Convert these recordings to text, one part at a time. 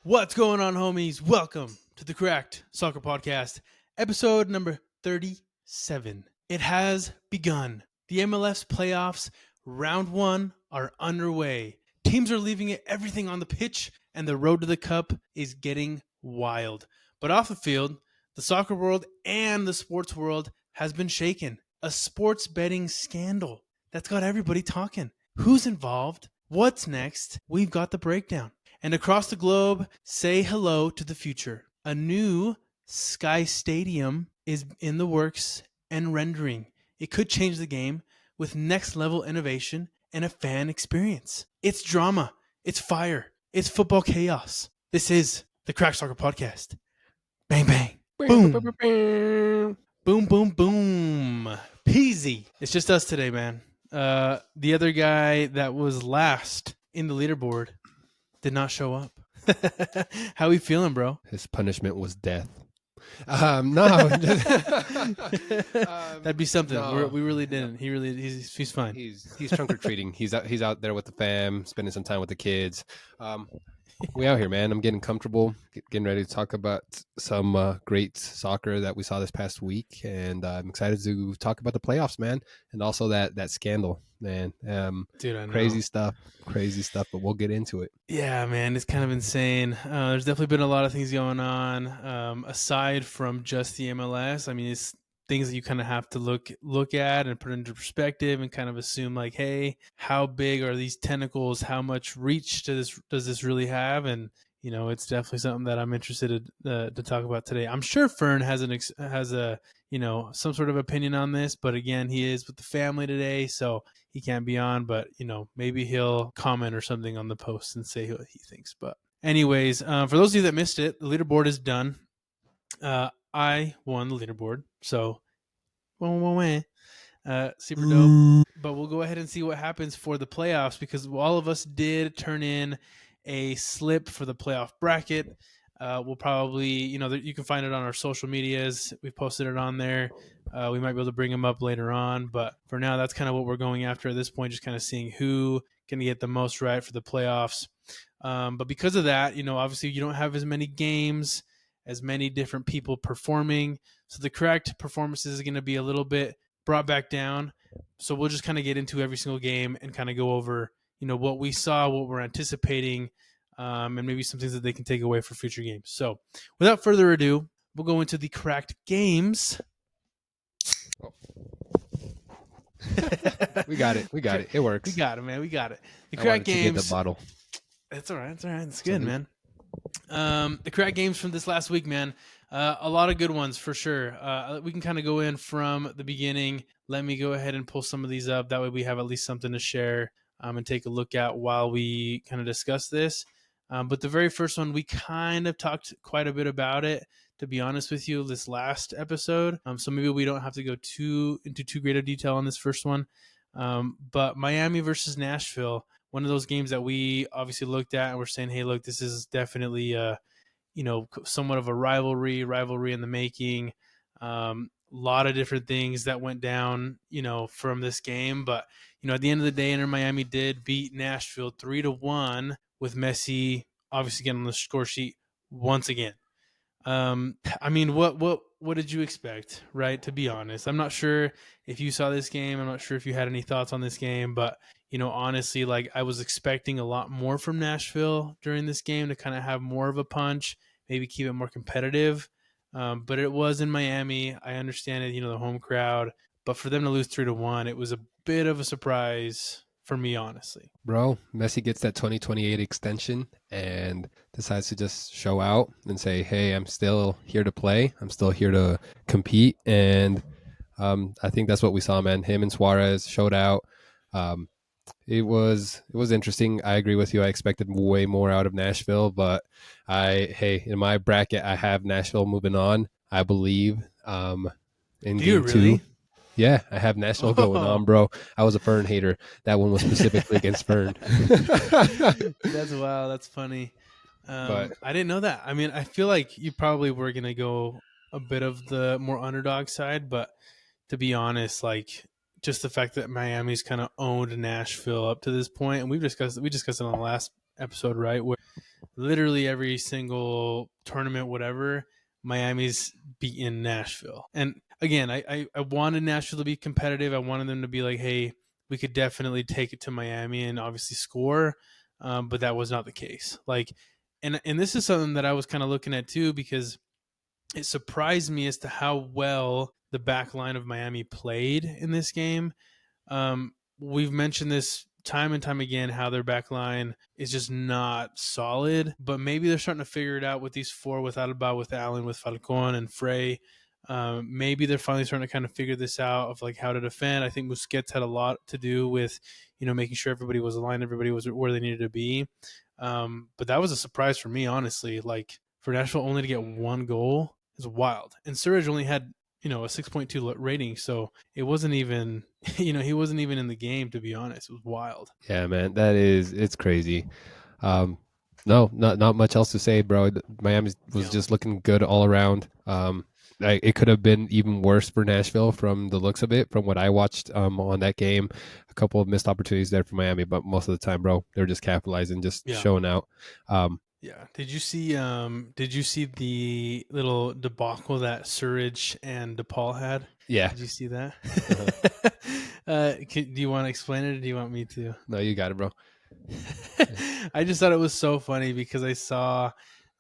What's going on, homies? Welcome to the Correct Soccer Podcast, episode number 37. It has begun. The MLS Playoffs Round 1 are underway. Teams are leaving everything on the pitch, and the road to the cup is getting wild. But off the field, the soccer world and the sports world has been shaken. A sports betting scandal that's got everybody talking. Who's involved? What's next? We've got the breakdown. And across the globe, say hello to the future. A new Sky Stadium is in the works and rendering. It could change the game with next level innovation and a fan experience. It's drama. It's fire. It's football chaos. This is the Crack Soccer Podcast. Bang, bang. Boom. Boom, boom, boom. Peasy. It's just us today, man. The other guy that was last in the leaderboard did not show up. How we feeling, bro? His punishment was death. No, That'd be something. no. We really didn't. He's fine. He's trunk or treating. He's out there with the fam, spending some time with the kids. We out here, man. I'm getting comfortable, getting ready to talk about some great soccer that we saw this past week, and I'm excited to talk about the playoffs, man, and also that scandal, man. Dude, I know. Crazy stuff, but we'll get into it. Yeah, man, it's kind of insane. There's definitely been a lot of things going on aside from just the MLS. I mean, it's things that you kind of have to look at and put into perspective and kind of assume like, hey, how big are these tentacles? How much reach does this really have? And you know, it's definitely something that I'm interested to talk about today. I'm sure Fern has a some sort of opinion on this, but again, he is with the family today, so he can't be on. But you know, maybe he'll comment or something on the post and say what he thinks. But anyways, for those of you that missed it, the leaderboard is done. I won the leaderboard, so super dope. But we'll go ahead and see what happens for the playoffs because all of us did turn in a slip for the playoff bracket. We'll probably, you can find it on our social medias. We posted it on there. We might be able to bring them up later on, but for now, that's kind of what we're going after at this point, just kind of seeing who can get the most right for the playoffs. But because of that, obviously you don't have as many games, as many different people performing. So the correct performances is going to be a little bit brought back down. So we'll just kind of get into every single game and kind of go over, what we saw, what we're anticipating, and maybe some things that they can take away for future games. So without further ado, we'll go into the correct games. We got it. It works. We got it, man. We got it. The I correct wanted to games. get the bottle. It's all right. It's good, man. The correct games from this last week, man. A lot of good ones for sure. We can kind of go in from the beginning. Let me go ahead and pull some of these up. That way we have at least something to share and take a look at while we kind of discuss this. But the very first one, we kind of talked quite a bit about it, to be honest with you, this last episode. So maybe we don't have to go into too great of detail on this first one. But Miami versus Nashville, one of those games that we obviously looked at and we're saying, hey, look, this is definitely, somewhat of a rivalry in the making. Lot of different things that went down, from this game. But, at the end of the day, Inter Miami did beat Nashville 3-1 with Messi obviously getting on the score sheet once again. I mean, what did you expect, right? To be honest, I'm not sure if you saw this game. I'm not sure if you had any thoughts on this game, but honestly, like I was expecting a lot more from Nashville during this game to kind of have more of a punch, maybe keep it more competitive. But it was in Miami. I understand it, the home crowd, but for them to lose 3-1, it was a bit of a surprise for me, honestly. Bro, Messi gets that 2028 extension and decides to just show out and say, hey, I'm still here to play. I'm still here to compete. And I think that's what we saw, man. Him and Suarez showed out. It was interesting. I agree with you. I expected way more out of Nashville, but in my bracket, I have Nashville moving on, I believe, in Do you game really? 2. Yeah, I have Nashville going on, bro. I was a Fern hater. That one was specifically against Fern. That's wow. That's funny. But I didn't know that. I mean, I feel like you probably were going to go a bit of the more underdog side, but to be honest, like just the fact that Miami's kind of owned Nashville up to this point, and we discussed it on the last episode, right? Where literally every single tournament, whatever, Miami's beaten Nashville. And again, I wanted Nashville to be competitive. I wanted them to be like, hey, we could definitely take it to Miami and obviously score, but that was not the case. Like, and this is something that I was kind of looking at too, because it surprised me as to how well the back line of Miami played in this game. We've mentioned this time and time again, how their back line is just not solid, but maybe they're starting to figure it out with these four, with Alaba, with Allen, with Falcon and Frey. Maybe they're finally starting to kind of figure this out of like how to defend. I think Busquets had a lot to do with, making sure everybody was aligned, everybody was where they needed to be. But that was a surprise for me, honestly. Like, for Nashville only to get one goal is wild. And Surridge only had, a 6.2 rating, so it wasn't even, he wasn't even in the game, to be honest. It was wild. Yeah, man, it's crazy. No, not much else to say, bro. Miami was just looking good all around. It could have been even worse for Nashville from the looks of it, from what I watched on that game. A couple of missed opportunities there for Miami, but most of the time, bro, they're just capitalizing, just showing out. Yeah. Did you see the little debacle that Surridge and DePaul had? Yeah. Did you see that? Do you want to explain it, or do you want me to? No, you got it, bro. I just thought it was so funny because I saw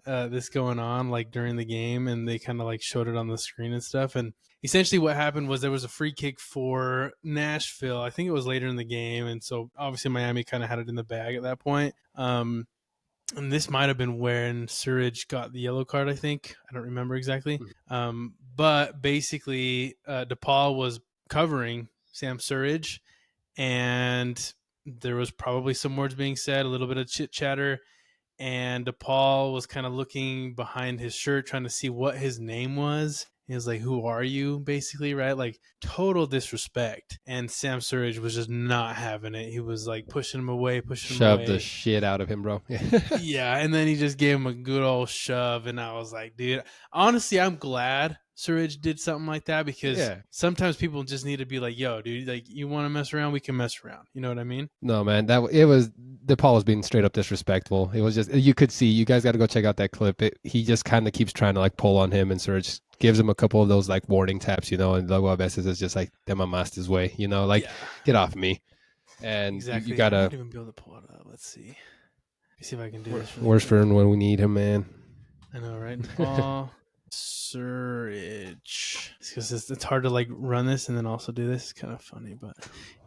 this going on like during the game, and they kind of like showed it on the screen and stuff. And essentially what happened was there was a free kick for Nashville. I think it was later in the game. And so obviously Miami kind of had it in the bag at that point. And this might have been when Surridge got the yellow card, I think. I don't remember exactly. But basically, DePaul was covering Sam Surridge, and there was probably some words being said, a little bit of chit-chatter, and DePaul was kind of looking behind his shirt, trying to see what his name was. He was like, "Who are you?" basically, right? Like, total disrespect. And Sam Surridge was just not having it. He was like pushing him away, Shoved the shit out of him, bro. Yeah, and then he just gave him a good old shove, and I was like, dude, honestly, I'm glad Surridge did something like that, because sometimes people just need to be like, yo, dude, like, you want to mess around, we can mess around. You know what I mean? No, man, DePaul was being straight up disrespectful. It was just, you could see, you guys got to go check out that clip. He just kind of keeps trying to like pull on him, and Surridge gives him a couple of those like warning taps, and luego a veces is just like, te mamaste way, like, get off me. And exactly. you gotta. I might even be able to pull it up. Let's see. Let me see if I can do this. Where's Fern when we need him, man? I know, right? Paul Surridge. Because it's hard to like run this and then also do this. It's kind of funny, but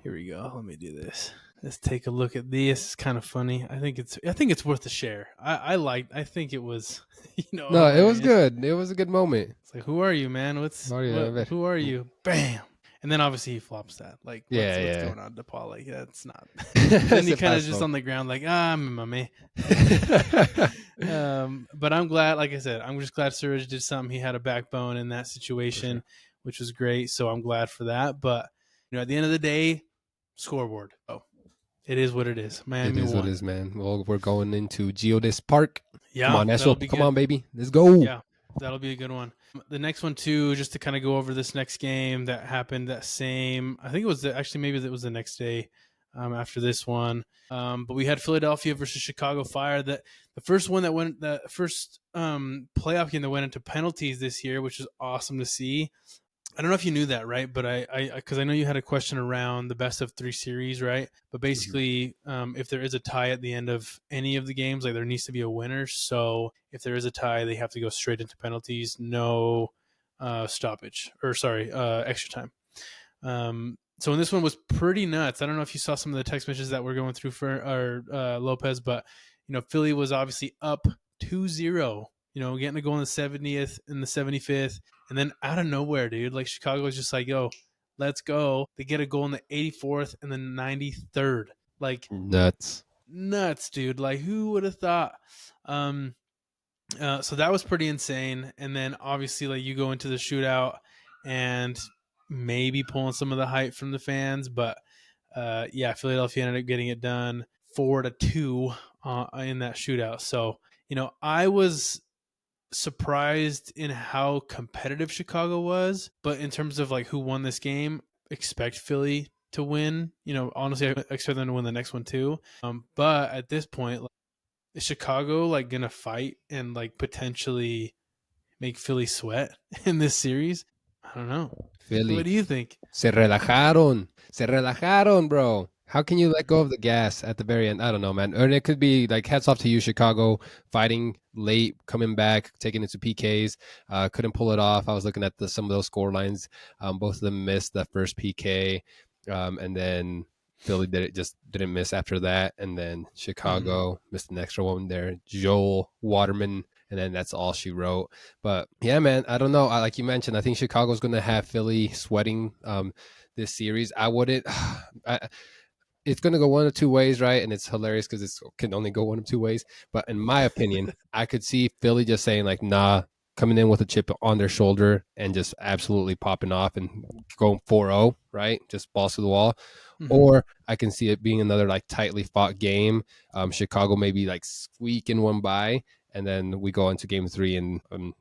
here we go. Let me do this. Let's take a look at this. It's kind of funny. I think it's worth a share. I think it was, No, it was good. It was a good moment. It's like, who are you, man? Who are you? Bam. And then obviously he flops that. Like, what's going on, DePaul? Like, that's not. Then he kind of just on the ground, like, I'm in my man. But I'm glad, like I said, I'm just glad Surridge did something. He had a backbone in that situation, which was great. So I'm glad for that. But, at the end of the day, scoreboard. Oh, it is what it is. Miami It is won. what it is, man. Well, we're going into Geodis Park. Yeah. Come on, Nashville. Come on, baby. Let's go. Yeah. That'll be a good one. The next one, too, just to kind of go over this next game that happened that same, I think it was maybe it was the next day after this one. But we had Philadelphia versus Chicago Fire. The first one the first playoff game that went into penalties this year, which is awesome to see. I don't know if you knew that, right? But because I know you had a question around the best of 3 series, right? But basically, if there is a tie at the end of any of the games, like, there needs to be a winner. So if there is a tie, they have to go straight into penalties, no stoppage, or extra time. So in this one was pretty nuts. I don't know if you saw some of the text messages that were going through for Lopez, but Philly was obviously up 2-0. Getting a goal in the 70th and the 75th. And then out of nowhere, dude, like, Chicago was just like, yo, let's go. They get a goal in the 84th and the 93rd. Like, nuts, dude. Like, who would have thought? So that was pretty insane. And then obviously, like, you go into the shootout and maybe pulling some of the hype from the fans. But Philadelphia ended up getting it done 4-2 in that shootout. So, I was surprised in how competitive Chicago was, but in terms of like who won this game, expect Philly to win. Honestly, I expect them to win the next one too. But at this point, is Chicago like gonna fight and like potentially make Philly sweat in this series? I don't know. What Philly. do you think? Se relajaron. Se relajaron, bro. How can you let go of the gas at the very end? I don't know, man. Or it could be like hats off to you, Chicago, fighting late, coming back, taking it to PKs. Couldn't pull it off. I was looking at some of those score lines. Both of them missed the first PK, and then Philly just didn't miss after that, and then Mm-hmm. Chicago missed an extra one there. Joel Waterman, and then that's all she wrote. But yeah, man, I don't know. Like you mentioned, I think Chicago's going to have Philly sweating this series. I wouldn't. It's going to go one of two ways, right? And it's hilarious because it can only go one of two ways. But in my opinion, I could see Philly just saying like, "Nah," coming in with a chip on their shoulder and just absolutely popping off and going 4-0, right? Just balls to the wall. Mm-hmm. Or I can see it being another like tightly fought game. Chicago maybe like squeaking one by, and then we go into game 3 and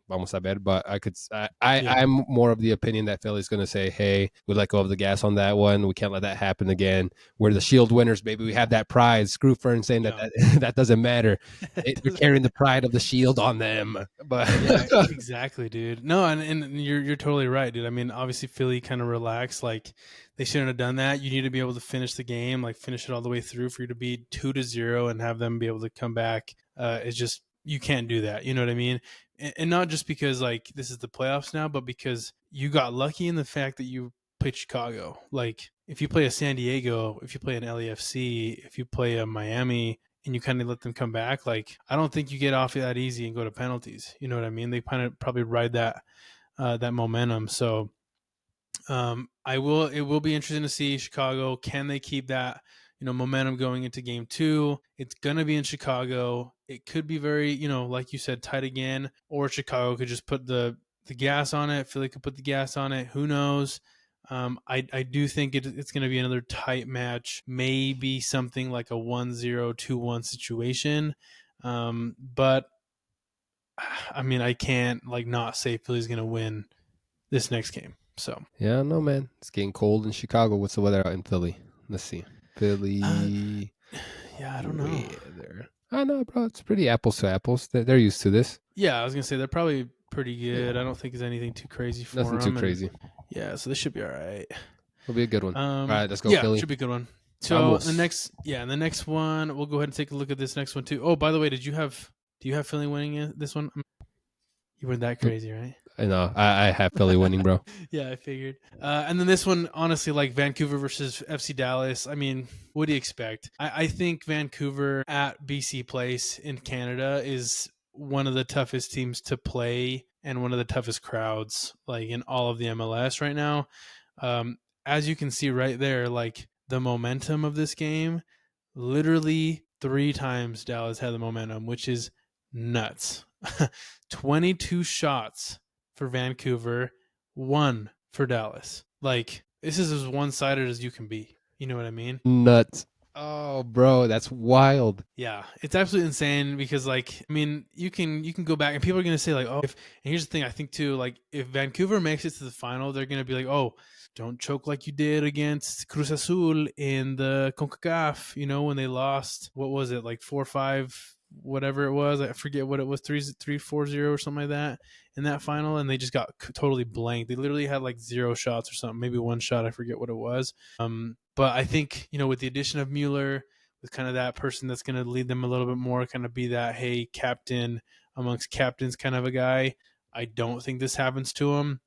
vamos a ver. But Yeah. I'm more of the opinion that Philly's going to say, hey, we let go of the gas on that one. We can't let that happen again. We're the Shield winners, baby. We have that pride. Screw Fern saying Yeah. that doesn't matter. It They're doesn't carrying the matter. pride of the Shield on them. But Yeah, exactly, dude. No, and you're totally right, dude. I mean, obviously Philly kind of relaxed. Like they shouldn't have done that. You need to be able to finish the game, like finish it all the way through for you to be 2-0 and have them be able to come back. It's just you can't do that. You know what I mean? And not just because like this is the playoffs now, but because you got lucky in the fact that you played Chicago. Like if you play a San Diego, if you play an LAFC, if you play a Miami, and you kind of let them come back, like I don't think you get off that easy and go to penalties. You know what I mean? They kind of probably ride that momentum. So I will. It will be interesting to see Chicago. Can they keep that momentum going into game 2? It's gonna be in Chicago. It could be very like you said, tight again, or Chicago could just put the gas on it. Philly could put the gas on it. Who knows? I do think it's going to be another tight match, maybe something like a 1-0, 2-1 situation. But I mean, I can't like not say Philly's going to win this next game. So yeah, no, man. It's getting cold in Chicago. What's the weather out in Philly? Let's see. uh, Philly yeah, I don't know. weather. I know, bro. It's pretty apples to apples. They're used to this. Yeah, I was gonna say they're probably pretty Yeah, good. I don't think it's anything too crazy for nothing too them, and crazy. yeah, so this should be all right. It'll be a good one. All right, let's go, Yeah, Philly. should be a good one. So Vamos. the next one, we'll go ahead and take a look at this next one too. Oh, by the way, do you have Philly winning this one? You weren't that crazy, right? I know. I have Philly winning, bro. Yeah, I figured. And then this one, honestly, like Vancouver versus FC Dallas. I mean, what do you expect? I think Vancouver at BC Place in Canada is one of the toughest teams to play and one of the toughest crowds, like in all of the MLS right now. As you can see right there, like the momentum of this game, literally 3 times Dallas had the momentum, which is nuts. 22 shots for Vancouver, 1 for Dallas. Like this is as one-sided as you can be. You know what I mean? Nuts. Oh, bro, that's wild. Yeah, it's absolutely insane because like I mean, you can go back and people are going to say like, "Oh, if," and here's the thing I think too, like if Vancouver makes it to the final, they're going to be like, "Oh, don't choke like you did against Cruz Azul in the CONCACAF, when they lost, what was it, like 4-5 whatever it was. I forget what it was, 3-4-0 or something like that in that final, and they just got totally blanked. They literally had like 0 shots or something, maybe 1 shot, I forget what it was. But I think, with the addition of Mueller, with kind of that person that's going to lead them a little bit more, kind of be that, hey, captain amongst captains kind of a guy. I don't think this happens to him.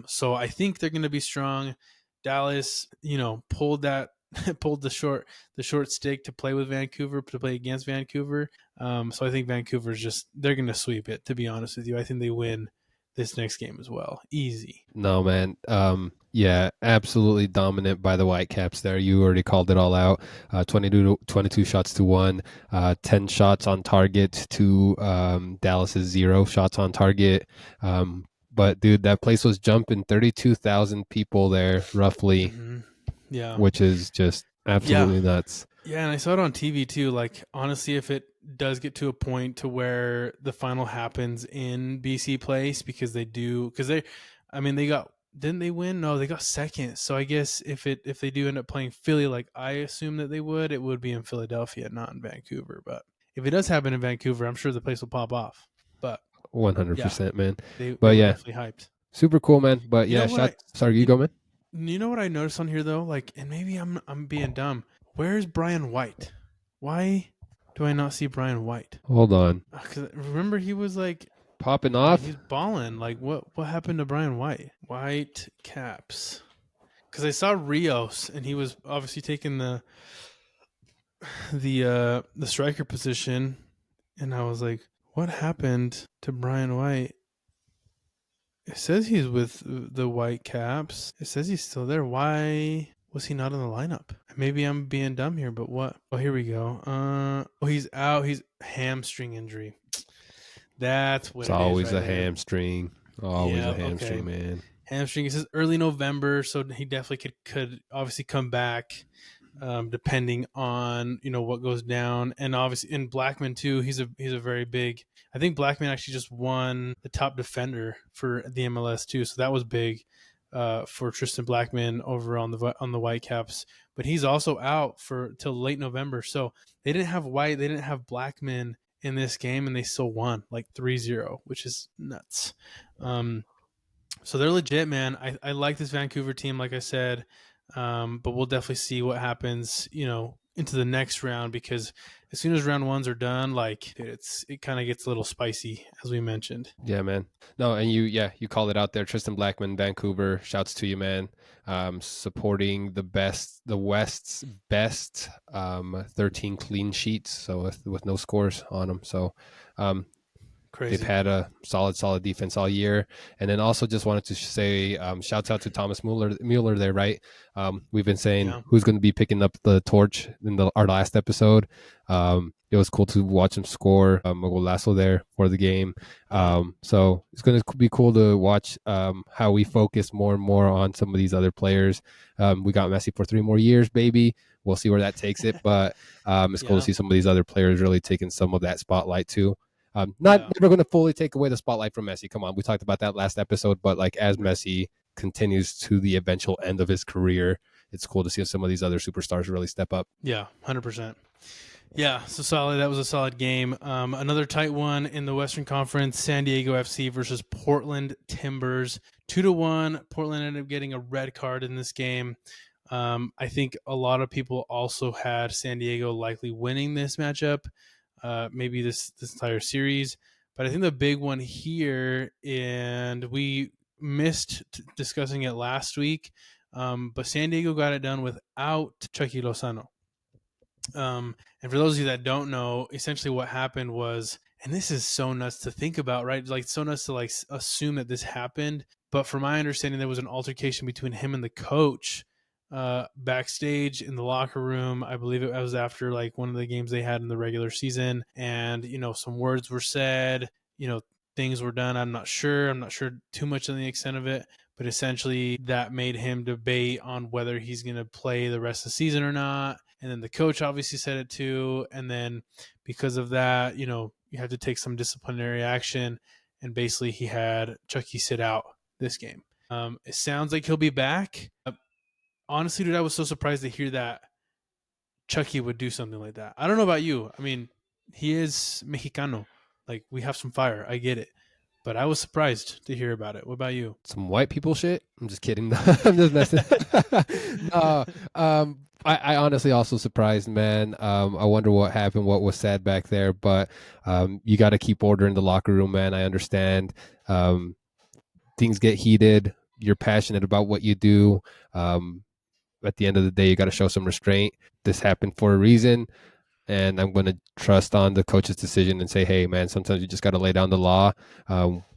So I think they're going to be strong. Dallas, pulled that pulled the short stick to play with Vancouver, to play against Vancouver. So I think Vancouver's they're going to sweep it. To be honest with you, I think they win this next game as well, easy. No, man. Yeah, absolutely dominant by the Whitecaps there. You already called it all out. 22 shots to 1, 10 shots on target to Dallas's 0 shots on target. But dude, that place was jumping, 32,000 people there roughly, Mm-hmm. Yeah. which is just Yeah. absolutely nuts. Yeah, and I saw it on TV too. Like honestly, if it does get to a point to where the final happens in BC Place, because I mean, they got didn't they win? No, they got second. So I guess if they do end up playing Philly, like I assume that they would, it would be in Philadelphia, not in Vancouver. But if it does happen in Vancouver, I'm sure the place will pop off. But 100%, man. they But were yeah, definitely hyped. super cool, man. But You know yeah, what I sorry, you you, go, man. you know what I noticed on here though, like, and maybe I'm being dumb. Where's Brian White? Why do I not see Brian White? Hold on. Because remember he was like, Popping I mean, off. he's balling. Like, what happened to Brian White? White caps. Because I saw Rios, and he was obviously taking the striker position, and I was like, what happened to Brian White? It says he's with the White Caps. It says he's still there. Why was he not in the lineup? Maybe I'm being dumb here, but what? Oh, here we go. Oh, he's out. He's hamstring injury. That's what It's it is always right a there. hamstring. Always Yeah. a Okay. hamstring, man. Hamstring. It says early November, so he definitely could obviously come back, depending on what goes down, and obviously in Blackman too. He's a very big. I think Blackman actually just won the top defender for the MLS too, so that was big for Tristan Blackman over on the Whitecaps. But he's also out for till late November, so they didn't have White, they didn't have Blackman in this game, and they still won like 3-0, which is nuts. So they're legit, man. I like this Vancouver team, like I said, but we'll definitely see what happens, into the next round, because as soon as round ones are done, like dude, it kind of gets a little spicy, as we mentioned. Yeah, man. No, and you called it out there. Tristan Blackman, Vancouver. Shouts to you, man. Supporting the West's best 13 clean sheets, so with no scores on them. So Crazy. they've had a solid defense all year. And then also just wanted to say shouts out to Thomas Mueller there, right? We've been saying who's going to be picking up the torch in our last episode. It was cool to watch him score a golazo there for the game. So it's going to be cool to watch how we focus more and more on some of these other players. We got Messi for 3 more years, baby. We'll see where that takes it. But it's cool to see some of these other players really taking some of that spotlight too. Never going to fully take away the spotlight from Messi. Come on, we talked about that last episode, but like as Messi continues to the eventual end of his career, it's cool to see some of these other superstars really step up. Yeah, 100%. Yeah, so solid. That was a solid game. Another tight one in the Western Conference: San Diego FC versus Portland Timbers. 2-1. Portland ended up getting a red card in this game. I think a lot of people also had San Diego likely winning this matchup. Maybe this entire series. But I think the big one here, and we missed discussing it last week, but San Diego got it done without Chucky Lozano. And for those of you that don't know, essentially what happened was, and this is so nuts to think about, right? Like so nuts to like assume that this happened. But from my understanding, there was an altercation between him and the coach backstage in the locker room. I believe it was after like one of the games they had in the regular season, and some words were said, things were done. I'm not sure too much on the extent of it, but essentially that made him debate on whether he's going to play the rest of the season or not. And then the coach obviously said it too, and then because of that, you have to take some disciplinary action, and basically he had Chucky sit out this game. It sounds like he'll be back. Honestly, dude, I was so surprised to hear that Chucky would do something like that. I don't know about you. I mean, he is Mexicano. Like, we have some fire. I get it. But I was surprised to hear about it. What about you? Some white people shit? I'm just kidding. I'm just messing. No, I honestly also surprised, man. I wonder what happened, what was said back there. But you got to keep order in the locker room, man. I understand. Things get heated. You're passionate about what you do. At the end of the day, you got to show some restraint. This happened for a reason, and I'm going to trust on the coach's decision and say, hey, man, sometimes you just got to lay down the law.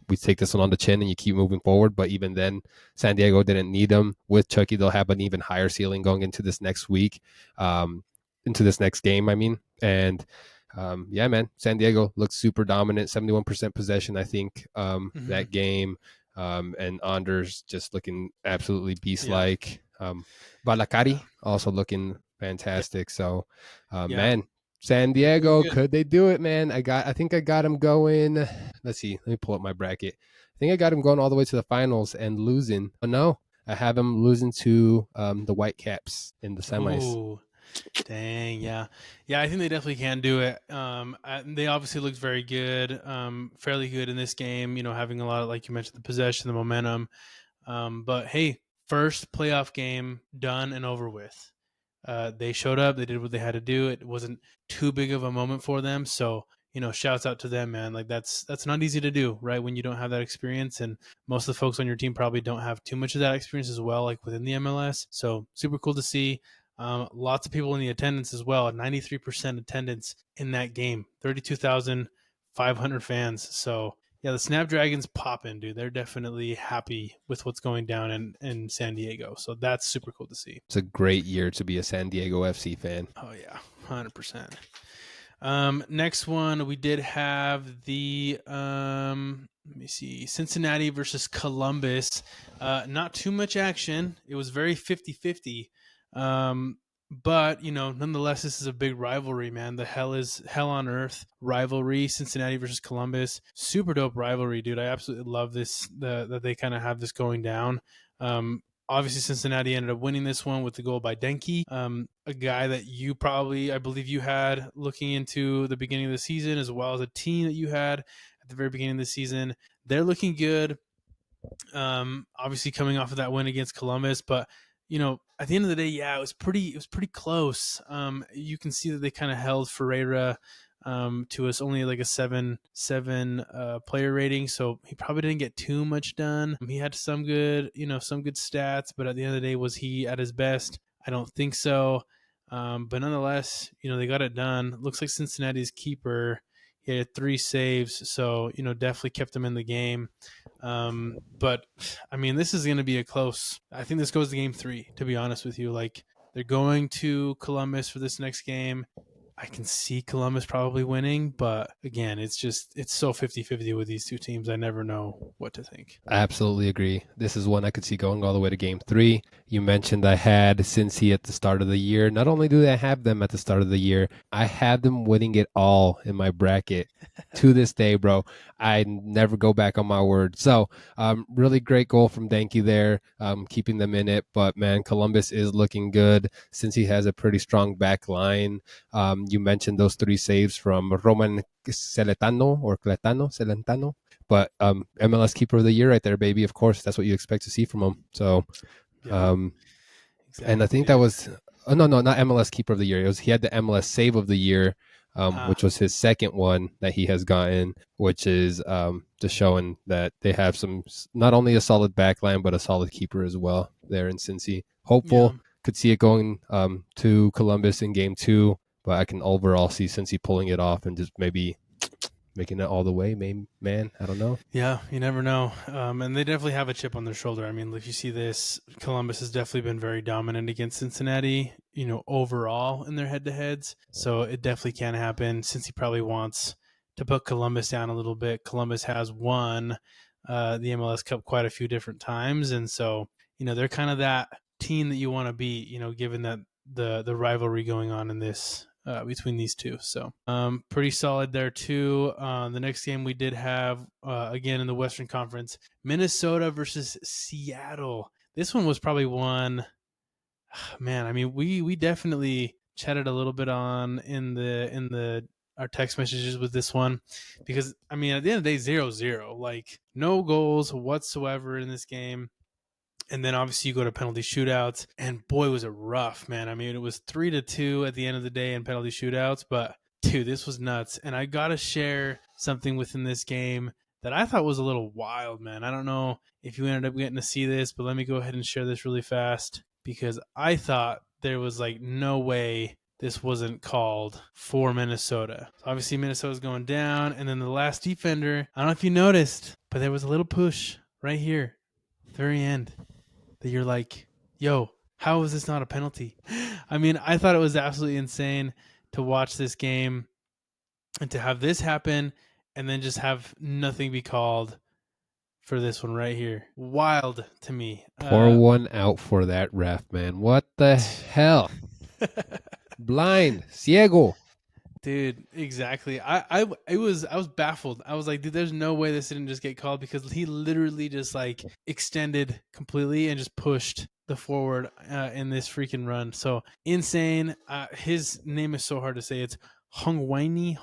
We take this one on the chin and you keep moving forward. But even then, San Diego didn't need them. With Chucky, they'll have an even higher ceiling going into this next week, into this next game, I mean. And yeah, man, San Diego looks super dominant, 71% possession, I think, that game. And Anders just looking absolutely beast-like. Balakari also looking fantastic. So, man, San Diego, could they do it, man? I think I got him going. Let's see. Let me pull up my bracket. I think I got him going all the way to the finals and losing. Oh, no. I have him losing to the Whitecaps in the semis. Ooh. Dang, yeah, yeah. I think they definitely can do it. They obviously looked very good, fairly good in this game. Having a lot of, like you mentioned, the possession, the momentum. But hey, first playoff game done and over with. They showed up. They did what they had to do. It wasn't too big of a moment for them. So shouts out to them, man. Like that's not easy to do, right? When you don't have that experience, and most of the folks on your team probably don't have too much of that experience as well, like within the MLS. So super cool to see. Lots of people in the attendance as well. 93% attendance in that game. 32,500 fans. So yeah, the Snapdragons popping, dude. They're definitely happy with what's going down in San Diego. So that's super cool to see. It's a great year to be a San Diego FC fan. Oh yeah, 100%. Next one, we did have the let me see, Cincinnati versus Columbus. Not too much action. It was very 50-50. But nonetheless, this is a big rivalry, man. The hell on earth rivalry, Cincinnati versus Columbus. Super dope rivalry, dude. I absolutely love this. That they kind of have this going down. Obviously, Cincinnati ended up winning this one with the goal by Denke, a guy that you probably, I believe, you had looking into the beginning of the season, as well as a team that you had at the very beginning of the season. They're looking good. Obviously, coming off of that win against Columbus, but at the end of the day, yeah, it was pretty close. You can see that they kind of held Ferreira to us only like a 7 player rating, so he probably didn't get too much done. He had some good stats, but at the end of the day, was he at his best? I don't think so. But nonetheless, they got it done. Looks like Cincinnati's keeper, he had 3 saves, so definitely kept them in the game. But I mean, this is going to be a close. I think this goes to game 3. To be honest with you, like they're going to Columbus for this next game. I can see Columbus probably winning, but again, it's so 50-50 with these two teams. I never know what to think. I absolutely agree. This is one I could see going all the way to game 3. You mentioned I had Cincy at the start of the year. Not only do I have them at the start of the year, I had them winning it all in my bracket. To this day, bro, I never go back on my word. So, really great goal from Denke there, keeping them in it. But man, Columbus is looking good since he has a pretty strong back line. You mentioned those 3 saves from Roman Celentano. But MLS Keeper of the Year right there, baby. Of course, that's what you expect to see from him. So, Yeah, exactly, and I think that was no, not MLS Keeper of the Year. He had the MLS Save of the Year, which was his second one that he has gotten, which is just showing that they have not only a solid backline but a solid keeper as well there in Cincy. Hopeful, could see it going to Columbus in game 2, but I can overall see Cincy pulling it off and just maybe making it all the way, man. I don't know. Yeah, you never know. And they definitely have a chip on their shoulder. I mean, if you see this, Columbus has definitely been very dominant against Cincinnati, overall in their head-to-heads. So it definitely can happen, since he probably wants to put Columbus down a little bit. Columbus has won the MLS Cup quite a few different times. And so, they're kind of that team that you want to beat, given that the rivalry going on in this between these two. So pretty solid there too. The next game we did have, again in the Western Conference, Minnesota versus Seattle. This one was probably one, man, I mean, we definitely chatted a little bit on in the our text messages with this one, because I mean, at the end of the day, 0-0, like no goals whatsoever in this game. And then obviously you go to penalty shootouts, and boy, was it rough, man. I mean, it was 3-2 at the end of the day in penalty shootouts, but dude, this was nuts. And I got to share something within this game that I thought was a little wild, man. I don't know if you ended up getting to see this, but let me go ahead and share this really fast, because I thought there was like no way this wasn't called for Minnesota. So obviously Minnesota's going down, and then the last defender, I don't know if you noticed, but there was a little push right here, very end, that you're like, yo, how is this not a penalty? I mean, I thought it was absolutely insane to watch this game and to have this happen and then just have nothing be called for this one right here. Wild to me. Pour one out for that ref, man. What the hell? Blind, ciego. Dude, exactly. I was baffled. I was like, dude, there's no way this didn't just get called because he literally just like extended completely and just pushed the forward in this freaking run. So insane. His name is so hard to say. It's Hong Wayne.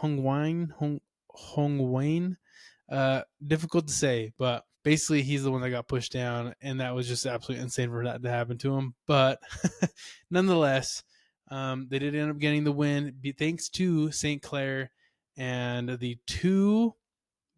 Difficult to say, but basically he's the one that got pushed down, and that was just absolutely insane for that to happen to him. But nonetheless, they did end up getting the win, thanks to St. Clair and the two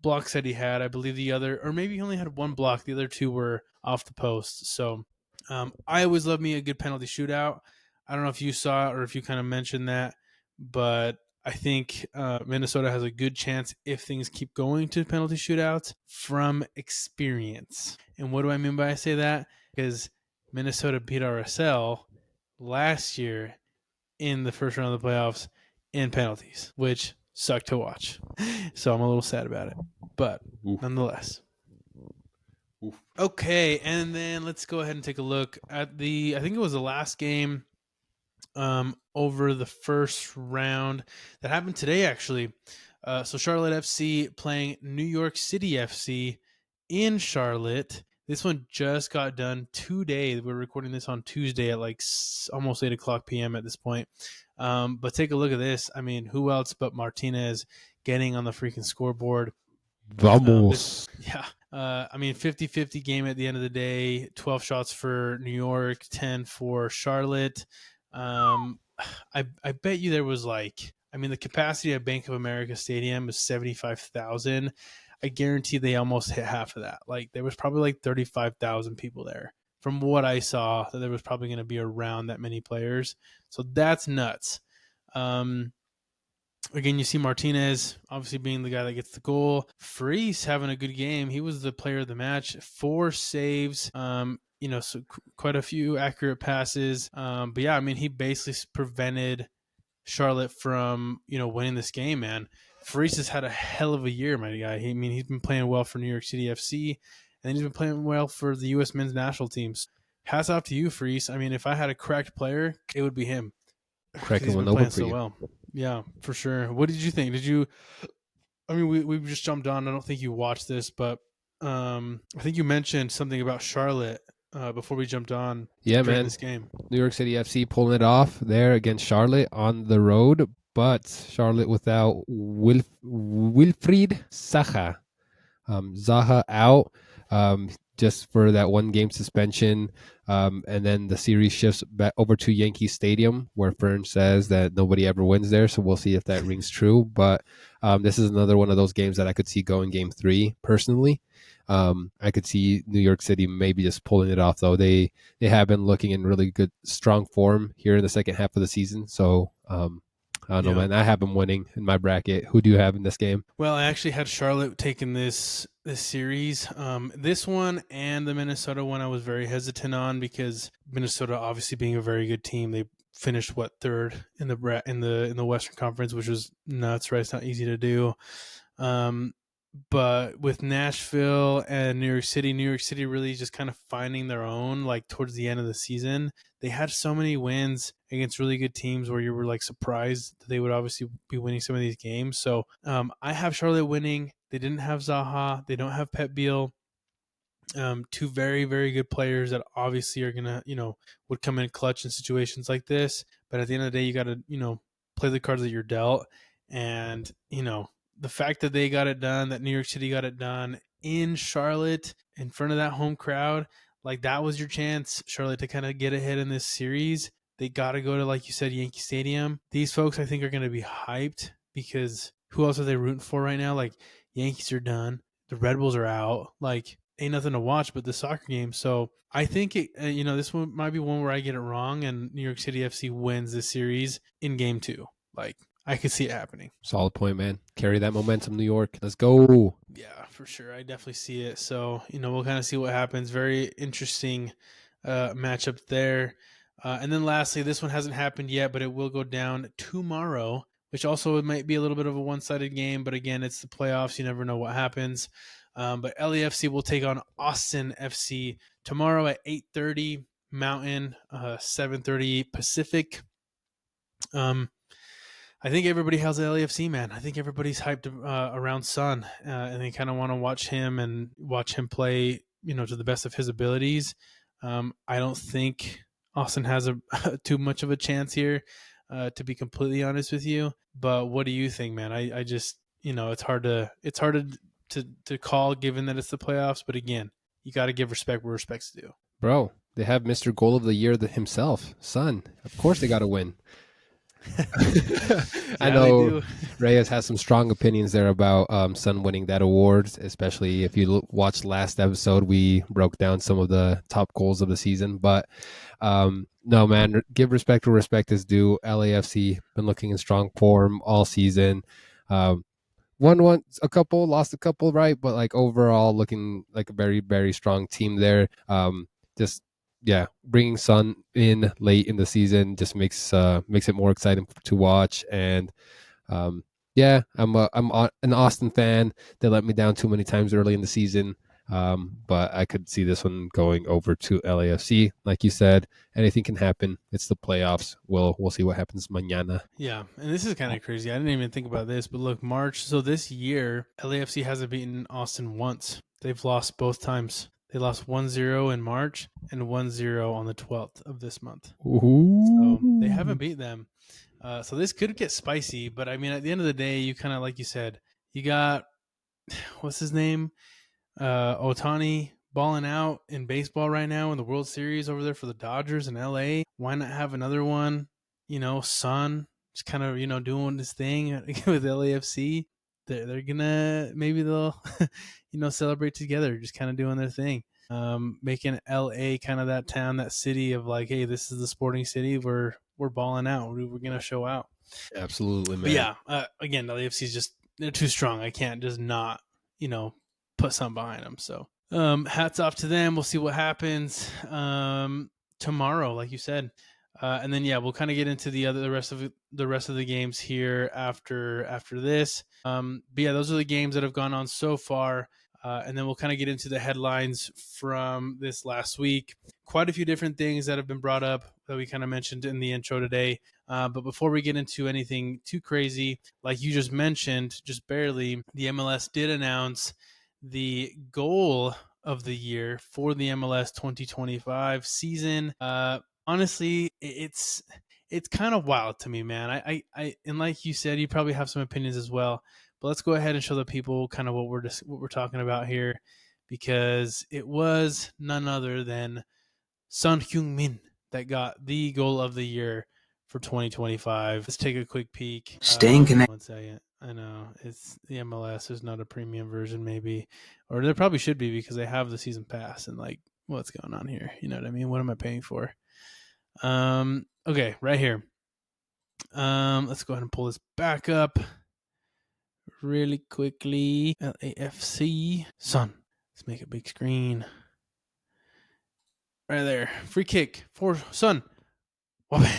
blocks that he had. I believe the other, or maybe he only had one block. The other two were off the post. So I always love me a good penalty shootout. I don't know if you saw it or if you kind of mentioned that, but I think Minnesota has a good chance if things keep going to penalty shootouts from experience. And what do I mean by I say that? Because Minnesota beat RSL last year in the first round of the playoffs in penalties, which sucked to watch. So I'm a little sad about it, but nonetheless. Oof. Okay, and then let's go ahead and take a look at I think it was the last game over the first round that happened today, actually. So Charlotte FC playing New York City FC in Charlotte. This one just got done today. We're recording this on Tuesday at like almost 8 o'clock p.m. at this point. But take a look at this. I mean, who else but Martinez getting on the freaking scoreboard? Vamos. I mean, 50-50 game at the end of the day. 12 shots for New York, 10 for Charlotte. I bet you there was like, I mean, the capacity of Bank of America Stadium is 75,000. I guarantee they almost hit half of that. Like there was probably like 35,000 people there. From what I saw, that there was probably going to be around that many players. So that's nuts. Again, you see Martinez obviously being the guy that gets the goal. Freese having a good game. He was the player of the match. 4 saves. So quite a few accurate passes. But yeah, I mean, he basically prevented Charlotte from, winning this game, man. Freese has had a hell of a year, my guy. He's been playing well for New York City FC, and then he's been playing well for the U.S. men's national teams. Hats off to you, Freese. I mean, if I had a correct player, it would be him. Cracking He's one been open playing for so you. well. Yeah, for sure. What did you think? I mean, we just jumped on. I don't think you watched this, but I think you mentioned something about Charlotte before we jumped on Yeah, during man. this game. New York City FC pulling it off there against Charlotte on the road, but Charlotte without Wilfried Zaha. Zaha out just for that one game suspension. And then the series shifts back over to Yankee Stadium, where Fern says that nobody ever wins there. So we'll see if that rings true. But this is another one of those games that I could see going game 3 personally. I could see New York City maybe just pulling it off, though. They have been looking in really good, strong form here in the second half of the season. So I don't know, man. I have them winning in my bracket. Who do you have in this game? Well, I actually had Charlotte taking this series. This one and the Minnesota one I was very hesitant on because Minnesota obviously being a very good team, they finished third in the Western Conference, which was nuts, right? It's not easy to do. But with Nashville and New York City really just kind of finding their own like towards the end of the season. They had so many wins against really good teams where you were like surprised that they would obviously be winning some of these games. So I have Charlotte winning. They didn't have Zaha. They don't have Pep Biel. Two very, very good players that obviously are going to, would come in clutch in situations like this. But at the end of the day, you got to, play the cards that you're dealt. And, the fact that they got it done, that New York City got it done in Charlotte in front of that home crowd, like that was your chance, Charlotte, to kind of get ahead in this series. They got to go to, like you said, Yankee Stadium. These folks, I think, are going to be hyped because who else are they rooting for right now? Like, Yankees are done. The Red Bulls are out. Like, ain't nothing to watch but the soccer game. So I think, this one might be one where I get it wrong and New York City FC wins this series in game 2. Like, I could see it happening. Solid point, man. Carry that momentum, New York. Let's go. Yeah, for sure. I definitely see it. So, we'll kind of see what happens. Very interesting matchup there. And then lastly, this one hasn't happened yet, but it will go down tomorrow, which also might be a little bit of a one-sided game. But again, it's the playoffs. You never know what happens. But LAFC will take on Austin FC tomorrow at 8:30 Mountain, 7:30 Pacific. I think everybody has the LAFC, man. I think everybody's hyped around Son, and they kind of want to watch him play, to the best of his abilities. I don't think Austin has a too much of a chance here, to be completely honest with you. But what do you think, man? I just, it's hard to call given that it's the playoffs. But again, you got to give respect where respect's due. Bro, they have Mr. Goal of the Year himself, Son. Of course they got to win. I Yeah, they know do. Reyes has some strong opinions there about Son winning that award, especially if you watched last episode, we broke down some of the top goals of the season. But no, man, give respect where respect is due. LAFC been looking in strong form all season. Won a couple, lost a couple, right? But like overall, looking like a very, very strong team there. Just yeah, bringing Son in late in the season just makes it more exciting to watch. And yeah, I'm an Austin fan. They let me down too many times early in the season. But I could see this one going over to LAFC. Like you said, anything can happen. It's the playoffs. We'll see what happens mañana. Yeah, and this is kind of crazy. I didn't even think about this, but look, March. So this year, LAFC hasn't beaten Austin once. They've lost both times. They lost 1-0 in March and 1-0 on the 12th of this month. So they haven't beat them. So this could get spicy, but I mean, at the end of the day, you kind of, like you said, you got, what's his name? Otani balling out in baseball right now in the World Series over there for the Dodgers in LA. Why not have another one? Son just kind of, doing this thing with LAFC. They're gonna, maybe they'll celebrate together, just kind of doing their thing. Making LA kind of that town, that city of like, hey, this is the sporting city. We're balling out. We're gonna show out. Absolutely, man. But yeah, again, LAFC is just, they're too strong. I can't just not put something behind them. So hats off to them. We'll see what happens tomorrow, like you said. And then we'll kind of get into the rest of the games here after this. But yeah, those are the games that have gone on so far. And then we'll kind of get into the headlines from this last week. Quite a few different things that have been brought up that we kind of mentioned in the intro today. But before we get into anything too crazy, like you just mentioned, just barely, the MLS did announce the goal of the year for the MLS 2025 season. Honestly, it's kind of wild to me, man. I and like you said, you probably have some opinions as well. But let's go ahead and show the people kind of what we're talking about here, because it was none other than Son Heung-min that got the goal of the year for 2025. Let's take a quick peek. Staying connected. 1 second. I know it's the MLS. There's not a premium version, maybe, or there probably should be because they have the season pass. And like, what's going on here? You know what I mean? What am I paying for? Okay, right here. Let's go ahead and pull this back up really quickly. LAFC Son. Let's make a big screen. Right there. Free kick for Son. Wha-bam.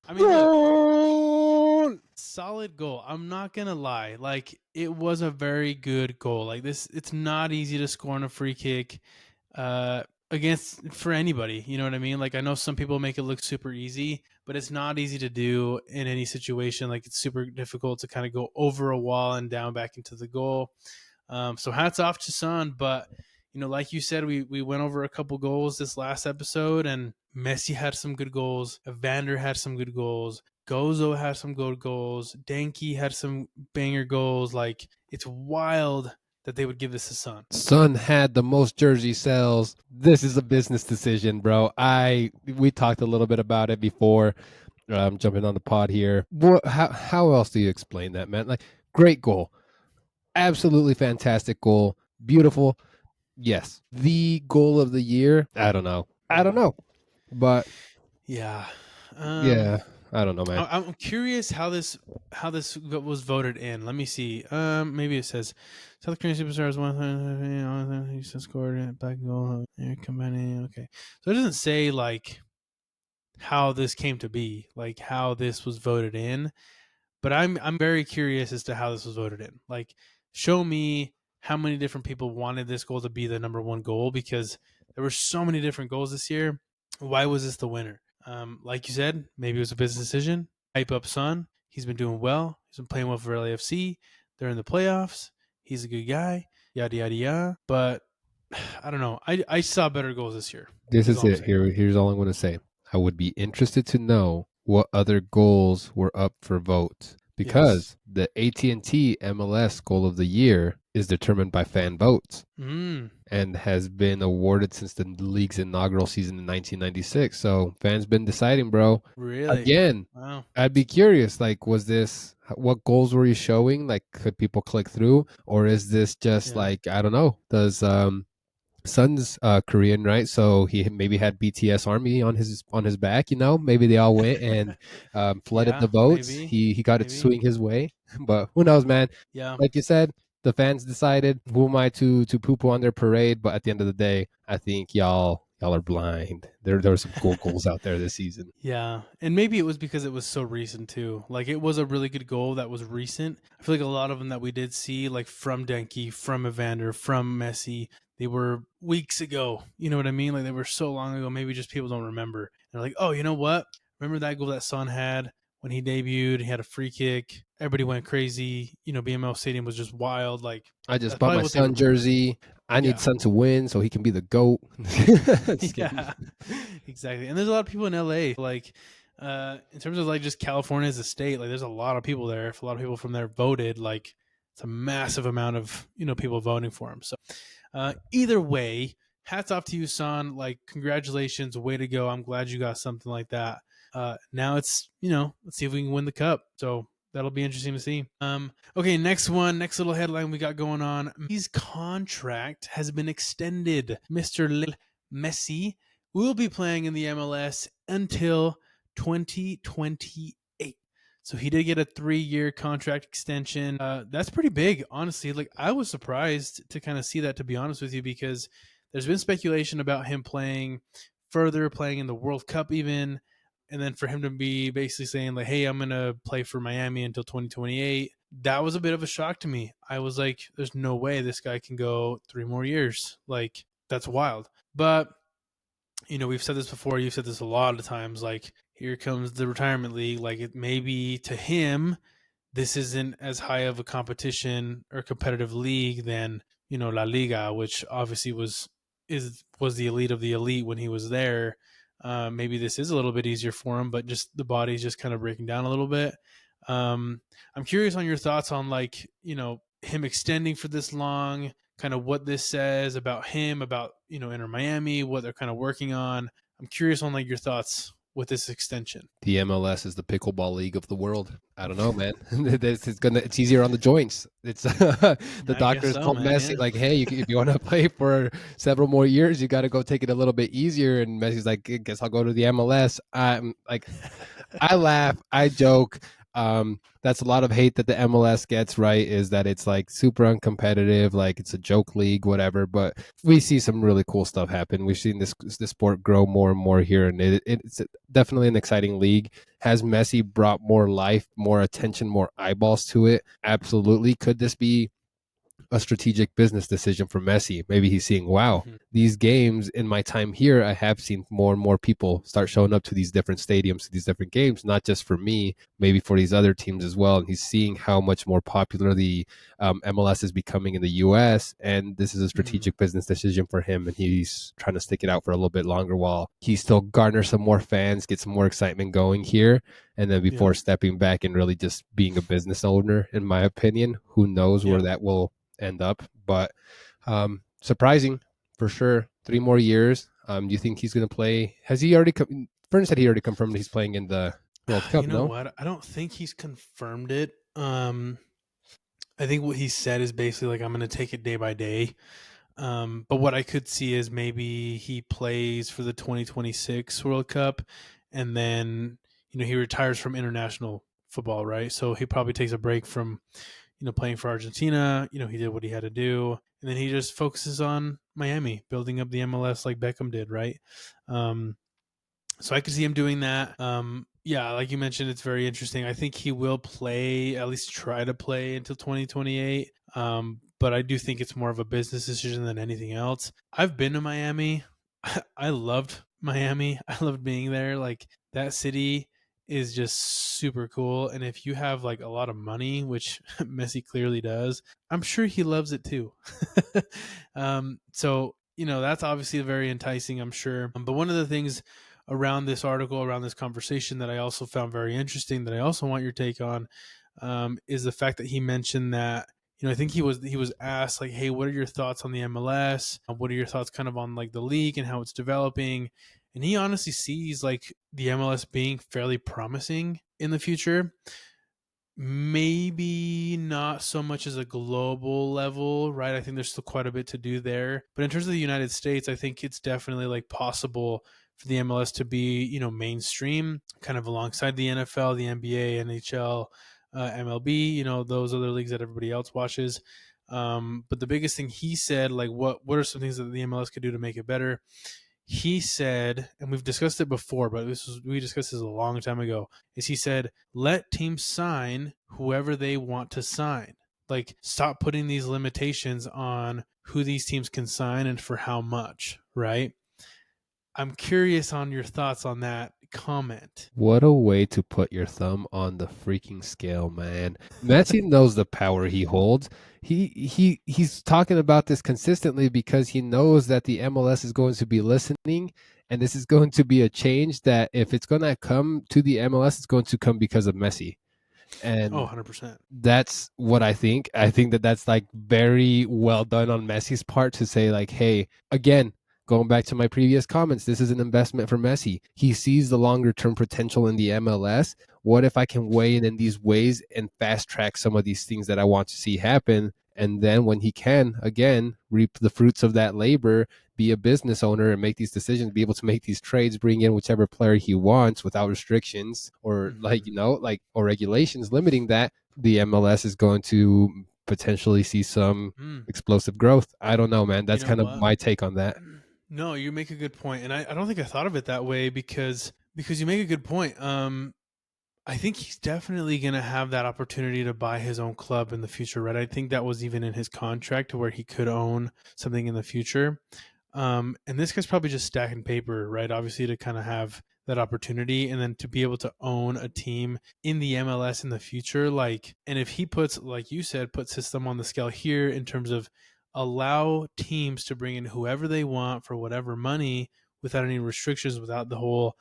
I mean, look, solid goal. I'm not going to lie. Like, it was a very good goal. Like, this, it's not easy to score on a free kick for anybody. You know what I mean? Like, I know some people make it look super easy, but it's not easy to do in any situation. Like, it's super difficult to kind of go over a wall and down back into the goal. So hats off to Son. But, like you said, we went over a couple goals this last episode, and Messi had some good goals. Evander had some good goals. Gozo had some good goals. Denki had some banger goals. Like, it's wild that they would give this to Son. Son had the most jersey sales. This is a business decision, bro. We talked a little bit about it before. Jumping on the pod here. How else do you explain that, man? Like, great goal. Absolutely fantastic goal. Beautiful. Yes. The goal of the year. I don't know. But yeah. Yeah. I don't know, man. I'm curious how this was voted in. Let me see. Maybe it says South Korean superstars one. He scored it. Back goal. Okay. So it doesn't say like how this came to be, like how this was voted in. But I'm very curious as to how this was voted in. Like, show me how many different people wanted this goal to be the number one goal, because there were so many different goals this year. Why was this the winner? Like you said, maybe it was a business decision. Hype up Son. He's been doing well. He's been playing well for LAFC. They're in the playoffs. He's a good guy. Yada yada yada. But I don't know. I saw better goals this year. This Is is all I'm it. saying. Here's all I'm going to say. I would be interested to know what other goals were up for vote Yes. because the AT&T MLS goal of the year is determined by fan votes and has been awarded since the league's inaugural season in 1996. So fans been deciding, bro. Really? Again, Wow. I'd be curious. Like, was this what goals were you showing? Like, could people click through, or is this just Yeah. like I don't know? Does son's Korean, right? So he maybe had BTS Army on his back. Maybe they all went and flooded the Yeah. votes. Maybe. He got it Maybe. swing his way, but who knows, man? Yeah. Like you said, the fans decided. Who am I to poo poo on their parade? But at the end of the day, I think y'all are blind. There were some cool goals out there this season. Yeah, and maybe it was because it was so recent too. Like it was a really good goal that was recent. I feel like a lot of them that we did see, like from Denke, from Evander, from Messi, they were weeks ago. You know what I mean? Like they were so long ago. Maybe just people don't remember. They're like, oh, you know what? Remember that goal that Son had when he debuted? He had a free kick. Everybody went crazy. BML Stadium was just wild. Like I just that's bought probably my what they son remember. jersey. I need Yeah. son to win so he can be the GOAT. Just kidding. Yeah, exactly. And there's a lot of people in LA. Like, in terms of like just California as a state, like there's a lot of people there. If a lot of people from there voted, like it's a massive amount of people voting for him. So, either way, hats off to you, son. Like, congratulations, way to go. I'm glad you got something like that. Now it's let's see if we can win the cup. So that'll be interesting to see. Okay, next little headline we got going on. His contract has been extended. Mr. Messi will be playing in the MLS until 2028. So he did get a 3-year contract extension. That's pretty big, honestly. Like I was surprised to kind of see that, to be honest with you, because there's been speculation about him playing in the World Cup even, and then for him to be basically saying like, "Hey, I'm gonna play for Miami until 2028." That was a bit of a shock to me. I was like, "There's no way this guy can go 3 more years." Like that's wild. But we've said this before. You've said this a lot of times. Like here comes the retirement league. Like it maybe to him, this isn't as high of a competition or competitive league than La Liga, which obviously was the elite of the elite when he was there. Maybe this is a little bit easier for him, but just the body's just kind of breaking down a little bit. I'm curious on your thoughts on like him extending for this long, kind of what this says about him, about Inter Miami, what they're kind of working on. I'm curious on like your thoughts with this extension. The MLS is the pickleball league of the world. I don't know, man. It's easier on the joints. It's the I guess doctors so, told man. Messi Yeah. like, hey, if you want to play for several more years, you got to go take it a little bit easier. And Messi's like, I guess I'll go to the MLS. I'm like, I laugh, I joke. That's a lot of hate that the MLS gets, right? Is that it's like super uncompetitive, like it's a joke league, whatever. But we see some really cool stuff happen. We've seen this sport grow more and more here, and it's definitely an exciting league. Has Messi brought more life, more attention, more eyeballs to it? Absolutely. Could this be a strategic business decision for Messi? Maybe he's seeing, wow, Mm-hmm. these games in my time here, I have seen more and more people start showing up to these different stadiums, to these different games, not just for me, maybe for these other teams as well. And he's seeing how much more popular the MLS is becoming in the US. And this is a Mm-hmm. strategic business decision for him. And he's trying to stick it out for a little bit longer while he still garners some more fans, get some more excitement going here. And then Yeah. before stepping back and really just being a business owner, in my opinion, who knows where Yeah. that will end up. But surprising for sure. 3 more years. Do you think he's going to play? Has he already? Fern said he already confirmed he's playing in the World Cup. You know No, what? I don't think he's confirmed it. I think what he said is basically like, I'm going to take it day by day. But what I could see is maybe he plays for the 2026 World Cup, and then he retires from international football, right? So he probably takes a break from playing for Argentina. He did what he had to do, and then he just focuses on Miami, building up the MLS like Beckham did, right? Um, so I could see him doing that. Yeah, like you mentioned, it's very interesting. I think he will play, at least try to play until 2028. But I do think it's more of a business decision than anything else. I've been to Miami. I loved Miami. I loved being there. Like that city is just super cool. And if you have like a lot of money, which Messi clearly does, I'm sure he loves it too. So, that's obviously very enticing, I'm sure. But one of the things around this article, around this conversation that I also found very interesting, that I also want your take on, is the fact that he mentioned that, I think he was asked like, hey, what are your thoughts on the MLS? What are your thoughts kind of on like the league and how it's developing? And he honestly sees like the MLS being fairly promising in the future. Maybe not so much as a global level, right? I think there's still quite a bit to do there. But in terms of the United States, I think it's definitely like possible for the MLS to be, mainstream, kind of alongside the NFL, the NBA, NHL, MLB, those other leagues that everybody else watches. But the biggest thing he said, like, what are some things that the MLS could do to make it better? He said, and we've discussed it before, but we discussed this a long time ago, is he said, let teams sign whoever they want to sign. Like, stop putting these limitations on who these teams can sign and for how much, right? I'm curious on your thoughts on that comment. What a way to put your thumb on the freaking scale, man. Messi knows the power he holds. He's talking about this consistently because he knows that the MLS is going to be listening, and this is going to be a change that if it's going to come to the MLS, it's going to come because of Messi. Oh, And 100%. that's what I think. I think that that's like very well done on Messi's part to say like, hey, again, going back to my previous comments, this is an investment for Messi. He sees the longer term potential in the MLS. What if I can weigh in these ways and fast track some of these things that I want to see happen? And then when he can, again, reap the fruits of that labor, be a business owner and make these decisions, be able to make these trades, bring in whichever player he wants without restrictions or or regulations limiting that, the MLS is going to potentially see some Mm. explosive growth. I don't know, man. You That's know kind of what? my take on that. No, you make a good point, and I don't think I thought of it that way because you make a good point. I think he's definitely going to have that opportunity to buy his own club in the future, right? I think that was even in his contract to where he could own something in the future. And this guy's probably just stacking paper, right? Obviously, to kind of have that opportunity and then to be able to own a team in the MLS in the future. Like, and if he puts, like you said, puts his thumb on the scale here in terms of allow teams to bring in whoever they want for whatever money without any restrictions, without the whole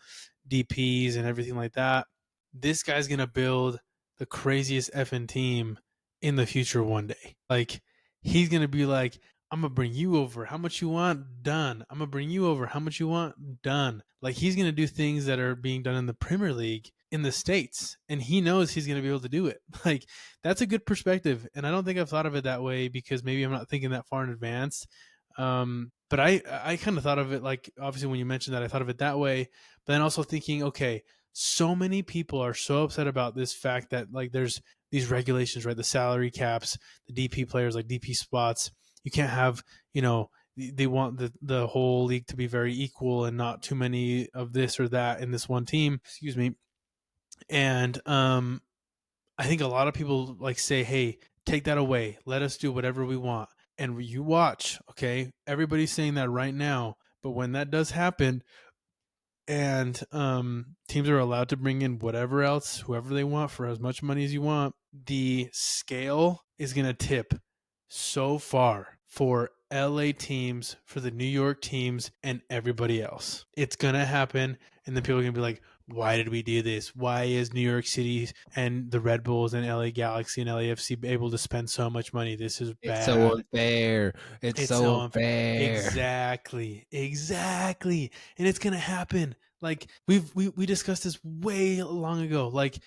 DPs and everything like that, this guy's gonna build the craziest effing team in the future one day. Like he's gonna be like, I'm gonna bring you over. How much you want? Done. I'm gonna bring you over. How much you want? Done. Like he's gonna do things that are being done in the Premier League in the States, and he knows he's gonna be able to do it. Like that's a good perspective, and I don't think I've thought of it that way because maybe I'm not thinking that far in advance. But I kind of thought of it like obviously when you mentioned that I thought of it that way, but then also thinking, okay, so many people are so upset about this fact that like there's these regulations, right? The salary caps, the DP players, like DP spots. You can't have, they want the whole league to be very equal and not too many of this or that in this one team. Excuse me. And I think a lot of people like say, hey, take that away. Let us do whatever we want. And you watch, okay? Everybody's saying that right now. But when that does happen, and teams are allowed to bring in whatever else, whoever they want for as much money as you want, the scale is going to tip so far for LA teams, for the New York teams, and everybody else. It's going to happen. And then people are going to be like, why did we do this? Why is New York City and the Red Bulls and LA Galaxy and LAFC able to spend so much money? This is It's so bad. unfair. It's It's so so unfair. unfair. Exactly. And it's gonna happen. Like we discussed this way long ago. Like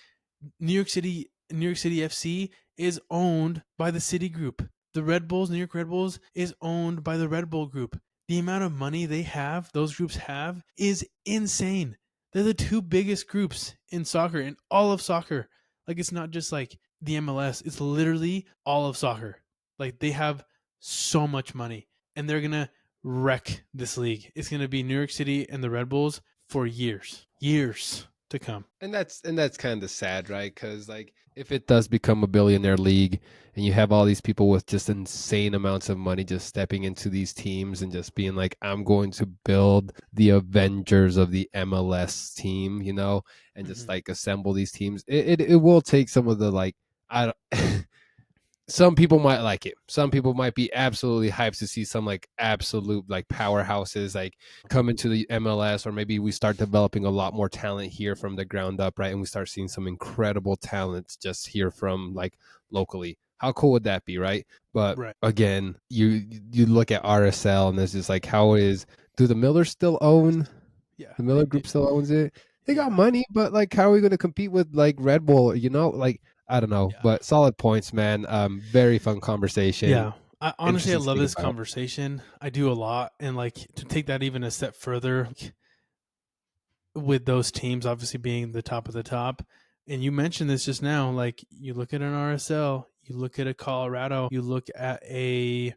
New York City FC is owned by the City Group. The Red Bulls, New York Red Bulls, is owned by the Red Bull Group. The amount of money they have, those groups have, is insane. They're the two biggest groups in soccer, in all of soccer. Like it's not just like the MLS, it's literally all of soccer. Like they have so much money and they're going to wreck this league. It's going to be New York City and the Red Bulls for years. Years. to come. And that's kind of sad, right? Because like if it does become a billionaire league, and you have all these people with just insane amounts of money just stepping into these teams and just being like, I'm going to build the Avengers of the MLS team, and just Mhm. like assemble these teams. It will take some of the like I don't. Some people might like it. Some people might be absolutely hyped to see some like absolute like powerhouses like come into the MLS, or maybe we start developing a lot more talent here from the ground up, right? And we start seeing some incredible talents just here from like locally. How cool would that be, right? But Right. again, you look at RSL and there's just like, do the Millers still own Yeah, the they Miller did. Group still owns it. They got Yeah. money, but like, how are we going to compete with like Red Bull? Like, I don't know. Yeah. But solid points, man. Very fun conversation. Yeah. Honestly, I Interesting to love think this about. conversation. I do a lot. And like to take that even a step further, like, with those teams obviously being the top of the top. And you mentioned this just now, like you look at an RSL, you look at a Colorado, you look at a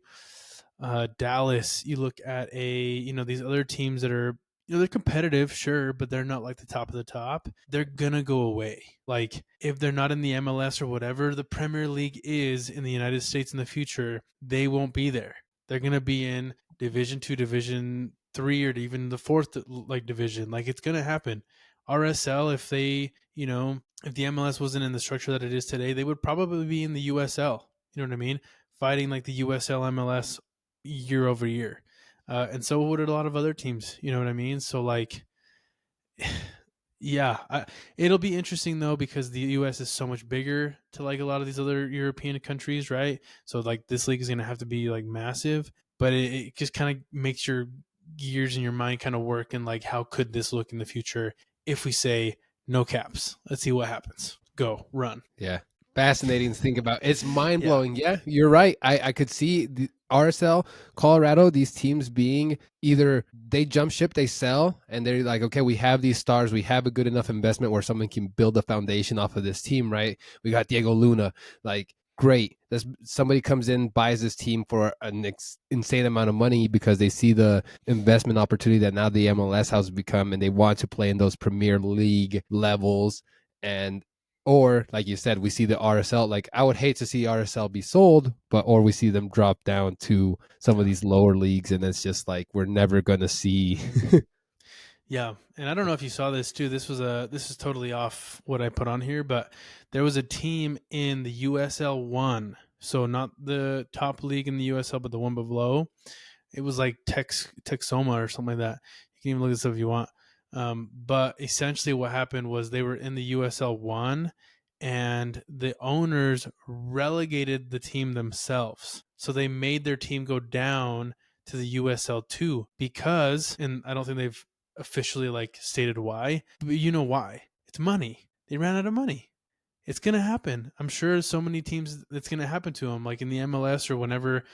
Dallas, you look at these other teams that are, they're competitive, sure, but they're not like the top of the top. They're gonna go away. Like if they're not in the MLS or whatever the Premier League is in the United States in the future, they won't be there. They're gonna be in Division Two, Division Three, or even the fourth like division. Like it's gonna happen. RSL, if they, if the MLS wasn't in the structure that it is today, they would probably be in the USL. You know what I mean? Fighting like the USL MLS year over year. And so would a lot of other teams. You know what I mean? So like, yeah, it'll be interesting though because the U.S. is so much bigger to like a lot of these other European countries, right? So like this league is going to have to be like massive, but it just kind of makes your gears in your mind kind of work and like how could this look in the future if we say no caps? Let's see what happens. Go run. Yeah. Fascinating to think about. It's mind Yeah. blowing. Yeah, you're right. I could see the RSL, Colorado, these teams being either they jump ship, they sell, and they're like, okay, we have these stars, we have a good enough investment where someone can build a foundation off of this team, right? We got Diego Luna, like great. Somebody comes in, buys this team for an insane amount of money because they see the investment opportunity that now the MLS has become, and they want to play in those Premier League levels. And or like you said, we see the RSL. Like I would hate to see RSL be sold, or we see them drop down to some of Yeah. these lower leagues, and it's just like we're never gonna see. Yeah, and I don't know if you saw this too. This is totally off what I put on here, but there was a team in the USL one, so not the top league in the USL, but the one below. It was like Texoma or something like that. You can even look this up if you want. But essentially, what happened was they were in the USL one, and the owners relegated the team themselves. So they made their team go down to the USL two because, and I don't think they've officially like stated why, but you know why? It's money. They ran out of money. It's gonna happen. I'm sure so many teams it's gonna happen to them, like in the MLS or whenever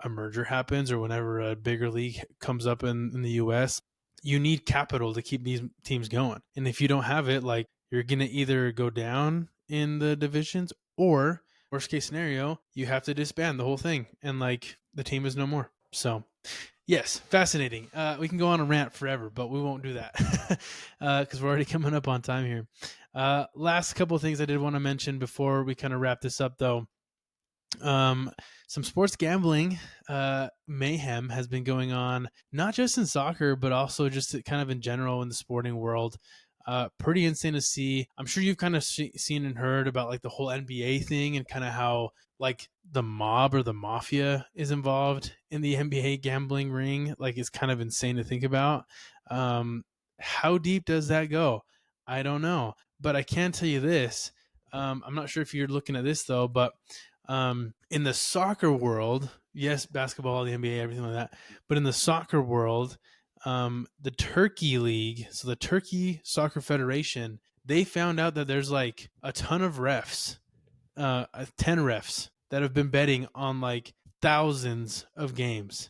a merger happens or whenever a bigger league comes up in the US. You need capital to keep these teams going, and if you don't have it, like you're gonna either go down in the divisions or worst case scenario, you have to disband the whole thing, and like the team is no more. So yes, fascinating. We can go on a rant forever, but we won't do that because we're already coming up on time here. Last couple of things I did want to mention before we kind of wrap this up, though. Um, some sports gambling mayhem has been going on, not just in soccer, but also just kind of in general in the sporting world. Pretty insane to see. I'm sure you've kind of seen and heard about like the whole NBA thing and kind of how like the mob or the mafia is involved in the NBA gambling ring. Like it's kind of insane to think about. How deep does that go? I don't know, but I can tell you this. I'm not sure if you're looking at this though, but in the soccer world, yes, basketball, the NBA, everything like that, but in the soccer world, the Turkey League, so the Turkey Soccer Federation, they found out that there's like a ton of refs, 10 refs that have been betting on like thousands of games,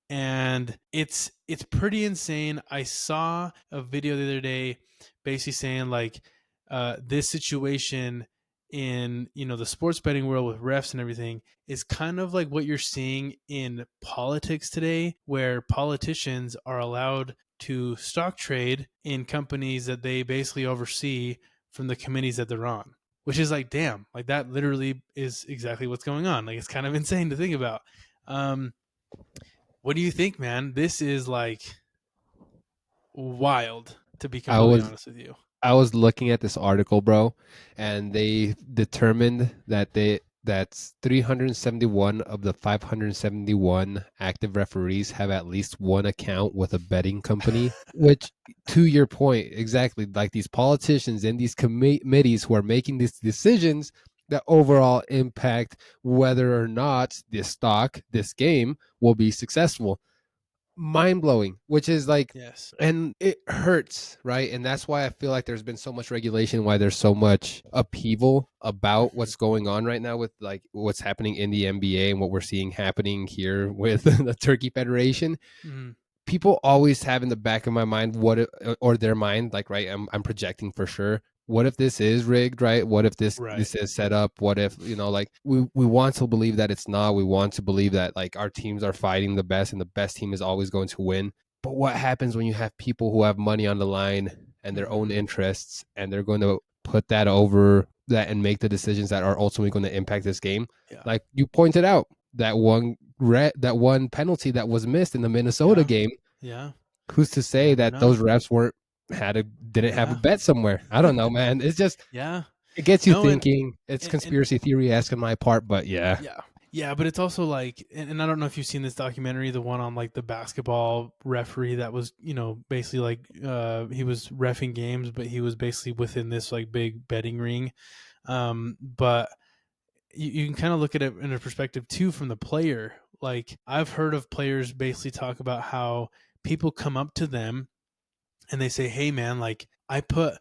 and it's pretty insane. I saw a video the other day basically saying like this situation in the sports betting world with refs and everything is kind of like what you're seeing in politics today, where politicians are allowed to stock trade in companies that they basically oversee from the committees that they're on, which is like, damn, like that literally is exactly what's going on. Like, it's kind of insane to think about. Um, what do you think, man? This is like wild, to be I completely was honest with you. I was looking at this article, bro, and they determined that that's 371 of the 571 active referees have at least one account with a betting company, which, to your point, exactly, like these politicians and these committees who are making these decisions that overall impact whether or not this game will be successful. Mind blowing, which is like, Yes. and it hurts, right? And that's why I feel like there's been so much regulation, why there's so much upheaval about Mm-hmm. what's going on right now with like what's happening in the NBA and what we're seeing happening here with the Turkey Federation. Mm-hmm. People always have in the back of my mind or their mind, like, right, I'm projecting for sure, what if this is rigged, right? What if Right. this is set up? What if, like, we want to believe that it's not. We want to believe that like our teams are fighting the best and the best team is always going to win. But what happens when you have people who have money on the line and their own Mm-hmm. interests, and they're going to put that over that and make the decisions that are ultimately going to impact this game? Yeah. Like you pointed out, that one penalty that was missed in the Minnesota Yeah. game. Yeah. Who's to You say never that those know. refs didn't have a Yeah. bet somewhere? I don't know, man. It's just, Yeah. it gets you No, thinking. It's and conspiracy theory esque on my part, but yeah. yeah. Yeah, but it's also like, and I don't know if you've seen this documentary, the one on like the basketball referee that was, basically like he was reffing games, but he was basically within this like big betting ring. But you can kind of look at it in a perspective too from the player. Like, I've heard of players basically talk about how people come up to them and they say, "Hey man, like I put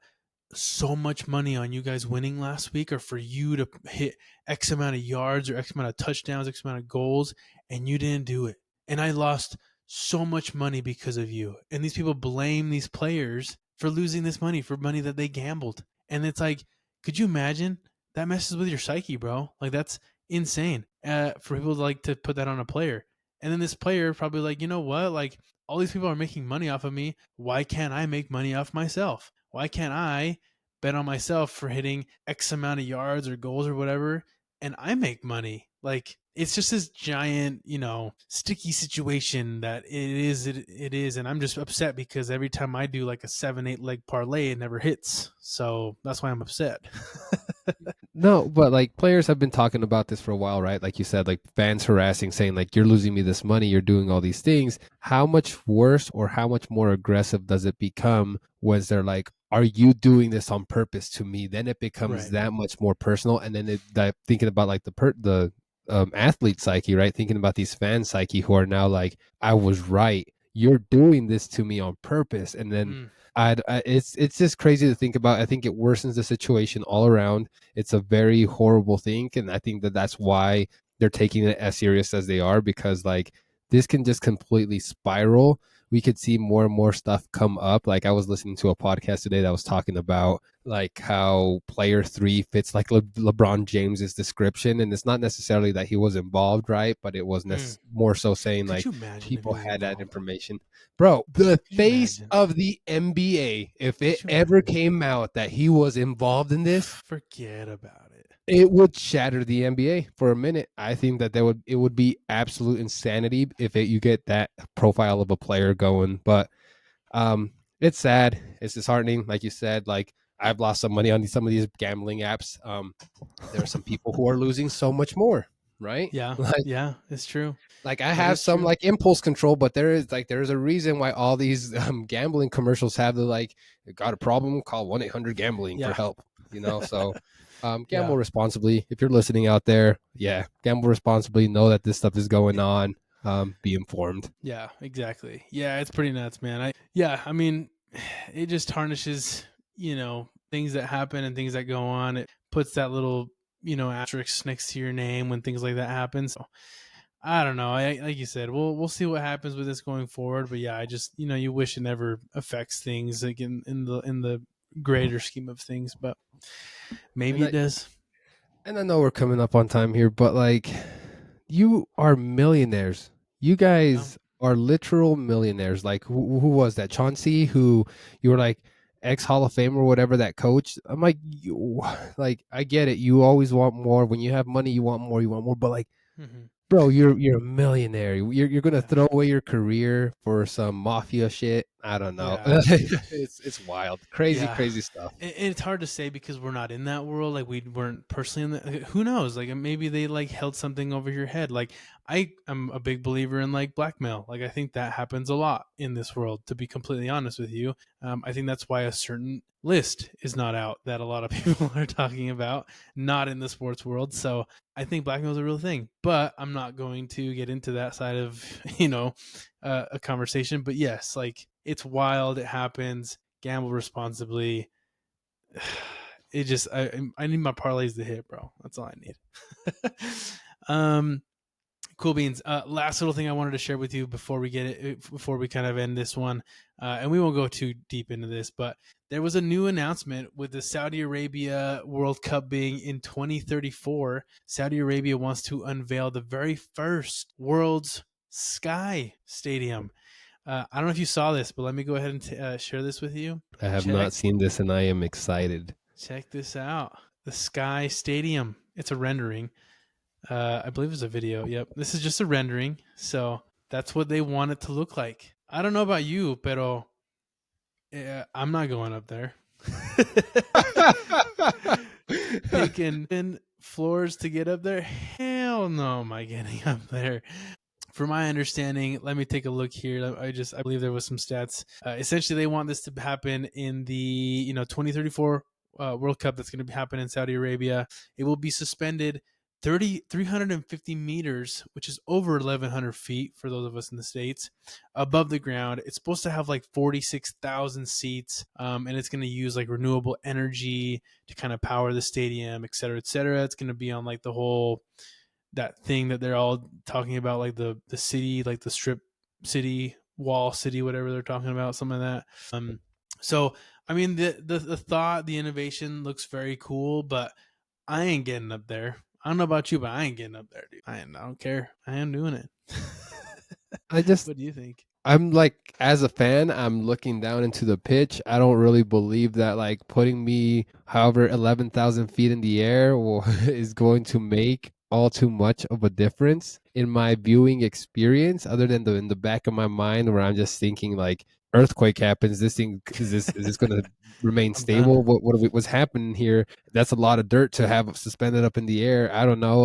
so much money on you guys winning last week, or for you to hit X amount of yards or X amount of touchdowns, X amount of goals, and you didn't do it. And I lost so much money because of you." And these people blame these players for losing this money, for money that they gambled. And it's like, could you imagine? That messes with your psyche, bro. Like, that's insane for people to like to put that on a player. And then this player probably like, you know what? Like, all these people are making money off of me. Why can't I make money off myself? Why can't I bet on myself for hitting X amount of yards or goals or whatever, and I make money? Like, it's just this giant, sticky situation that it is, and I'm just upset because every time I do like a 7-8 leg parlay, it never hits. So that's why I'm upset. No, but like players have been talking about this for a while, right? Like you said, like fans harassing, saying like you're losing me this money, you're doing all these things. How much worse or how much more aggressive does it become when they're like, "Are you doing this on purpose to me?" Then it becomes Right. that much more personal, and then thinking about like the athlete psyche, right? Thinking about these fan psyche who are now like, "I was right. You're doing this to me on purpose," and then. Mm, It's just crazy to think about. I think it worsens the situation all around. It's a very horrible thing, and I think that that's why they're taking it as serious as they are, because like this can just completely spiral. We could see more and more stuff come up. Like I was listening to a podcast today that was talking about like how player 3 fits like LeBron James's description, and it's not necessarily that he was involved, right? But it was mm. more so saying Could like you imagine if he people was had that involved? information. Bro, the Could you face imagine? of the NBA, if Could it you ever came out that he was involved in this, forget about it? it would shatter the NBA for a minute. I think that it would be absolute insanity if you get that profile of a player going. But it's sad. It's disheartening. Like you said, like I've lost some money on some of these gambling apps. There are some people who are losing so much more, right? Yeah, Like yeah, it's true. I That have is some true. like impulse control, but there is a reason why all these gambling commercials have the like, got a problem, call 1-800-gambling for Yeah, help. So yeah, gamble responsibly. If you're listening out there, yeah, gamble responsibly. Know that this stuff is going on. Be informed. yeah, exactly. Yeah, it's pretty nuts, man. Yeah, I mean, it just tarnishes, things that happen and things that go on. It puts that little, asterisk next to your name when things like that happen. So I don't know. Like you said, we'll see what happens with this going forward. But yeah, I just, you wish it never affects things like in the greater scheme of things, but maybe And it does. I know we're coming up on time here, but like, you are millionaires. You Yeah. guys are literal millionaires. Like who was that? Chauncey, who you were like ex Hall of Fame or whatever, that coach. I'm like, you, like I get it. You always want more. When you have money, you want more. You want more. But like, Hmm. bro, you're a millionaire. You're gonna Yeah. throw away your career for some mafia shit. I don't know. Yeah. It's wild, crazy, Yeah. crazy stuff. And it's hard to say because we're not in that world. Like we weren't personally in that. Who knows? Like maybe they like held something over your head. Like I am a big believer in like blackmail. Like I think that happens a lot in this world. To be completely honest with you, I think that's why a certain list is not out that a lot of people are talking about, not in the sports world. So I think blackmail is a real thing. But I'm not going to get into that side of a conversation. But yes, like it's wild. It happens. Gamble responsibly. It just I need my parlays to hit, bro. That's all I need. um, cool beans. Last little thing I wanted to share with you before we before we kind of end this one, and we won't go too deep into this, but there was a new announcement with the Saudi Arabia World Cup being in 2034. Saudi Arabia wants to unveil the very first world's Sky Stadium. I don't know if you saw this, but let me go ahead and share this with you. I have Check not seen this, and I am excited. Check this out. The Sky Stadium. It's a rendering. I believe it's a video. Yep. This is just a rendering. So that's what they want it to look like. I don't know about you, pero I'm not going up there. Taking in floors to get up there? Hell no, am I getting up there? From my understanding, let me take a look here. I believe there was some stats. Essentially, they want this to happen in the 2034 World Cup that's going to be happening in Saudi Arabia. It will be suspended 350 meters, which is over 1,100 feet for those of us in the States, above the ground. It's supposed to have like 46,000 seats, and it's going to use like renewable energy to kind of power the stadium, et cetera, et cetera. It's going to be on like the whole that thing that they're all talking about, like the city, like the strip city, wall city, whatever they're talking about, something like that. So I mean, the thought, the innovation looks very cool, but I ain't getting up there. I don't know about you, but I ain't getting up there, dude. I don't care. I am doing it. I just What do you think? I'm like, as a fan, I'm looking down into the pitch. I don't really believe that like putting me however 11,000 feet in the air is going to make all too much of a difference in my viewing experience, other than in the back of my mind where I'm just thinking like, earthquake happens, this thing is this going to remain I'm done. stable? What's happening here? That's a lot of dirt to have suspended up in the air. I don't know.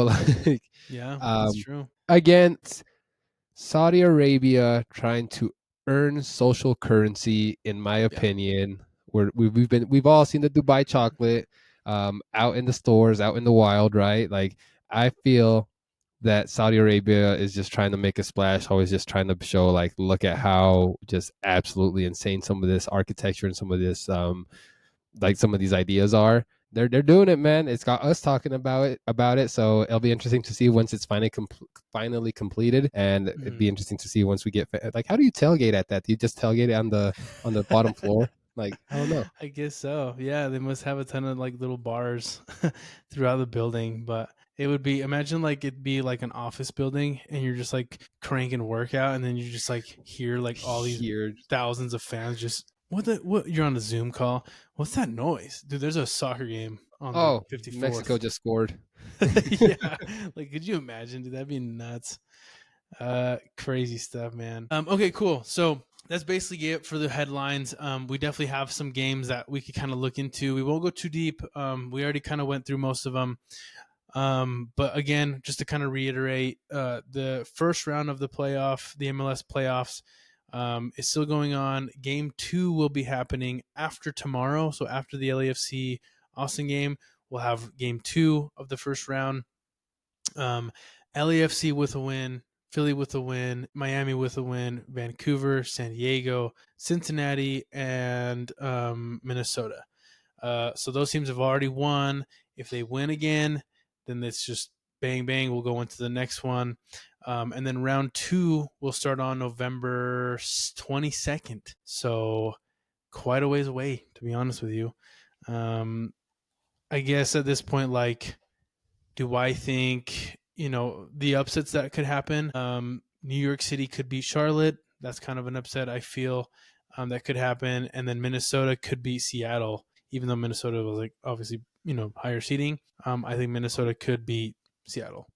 Like, Yeah, that's um, true. again, Saudi Arabia trying to earn social currency, in my Yeah. opinion. We've all seen the Dubai chocolate out in the stores, out in the wild, right? Like I feel that Saudi Arabia is just trying to make a splash, always just trying to show like, look at how just absolutely insane some of this architecture and some of this like some of these ideas are. They're doing it, man. It's got us talking about it. So it'll be interesting to see once it's finally completed, and it'd Mhm. be interesting to see once we get like, how do you tailgate at that? Do you just tailgate on the bottom floor? Like, I don't know. I guess so. Yeah, they must have a ton of like little bars throughout the building, but it would be imagine like it'd be like an office building and you're just like cranking workout and then you just like hear like all these Here, thousands of fans just what you're on a Zoom call. What's that noise? Dude, there's a soccer game on the oh, Mexico 54th. just scored. Yeah. Like could you imagine? Dude, that'd be nuts. Crazy stuff, man. Okay, cool. So that's basically it for the headlines. We definitely have some games that we could kind of look into. We won't go too deep. We already kind of went through most of them. But again, just to kind of reiterate, the first round of the MLS playoffs, is still going on. Game 2 will be happening after tomorrow. So after the LAFC Austin game, we'll have game 2 of the first round. Um, LAFC with a win, Philly with a win, Miami with a win, Vancouver, San Diego, Cincinnati, and Minnesota. So those teams have already won. If they win again, then it's just bang bang. We'll go into the next one, and then round 2 will start on November 22nd. So quite a ways away, to be honest with you. I guess at this point, like do I think the upsets that could happen? New York City could beat Charlotte. That's kind of an upset I feel that could happen. And then Minnesota could beat Seattle, even though Minnesota was like obviously, higher seeding. I think Minnesota could beat Seattle.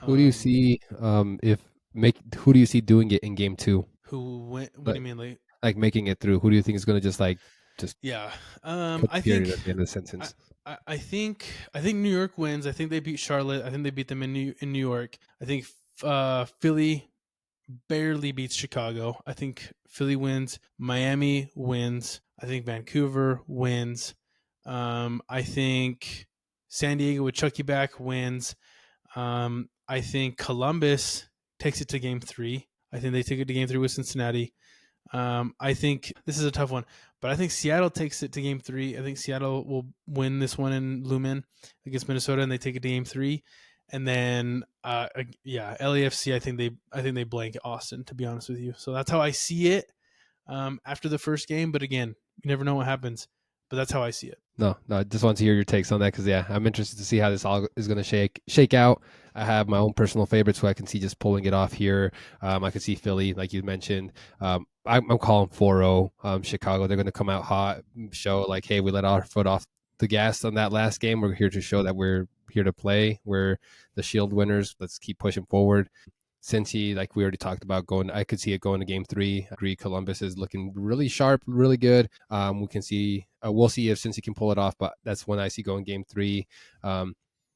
Who do you see who do you see doing it in game 2? Who went? What do Like, you mean? like making it through. Who do you think is going to just Yeah. put I the period think at the end of the I, sentence? I think New York wins. I think they beat Charlotte. I think they beat them in New York. I think Philly barely beats Chicago. I think Philly wins. Miami wins. I think Vancouver wins. I think San Diego with Chucky back wins. I think Columbus takes it to game 3. I think they take it to game 3 with Cincinnati. I think this is a tough one, but I think Seattle takes it to game 3. I think Seattle will win this one in Lumen against Minnesota, and they take it to game 3. And then, LAFC. I think they blank Austin. To be honest with you, so that's how I see it after the first game. But again, you never know what happens. But that's how I see it. No, I just want to hear your takes on that because I'm interested to see how this all is going to shake out. I have my own personal favorites who I can see just pulling it off here. I can see Philly, like you mentioned. I'm calling 4-0. Chicago, they're going to come out hot, show like, hey, we let our foot off the gas on that last game. We're here to show that we're here to play. We're the Shield winners. Let's keep pushing forward. Cincy, like we already talked about, I could see it going to game 3. I agree. Columbus is looking really sharp, really good. We can see, we'll see if Cincy can pull it off, but that's when I see going game 3.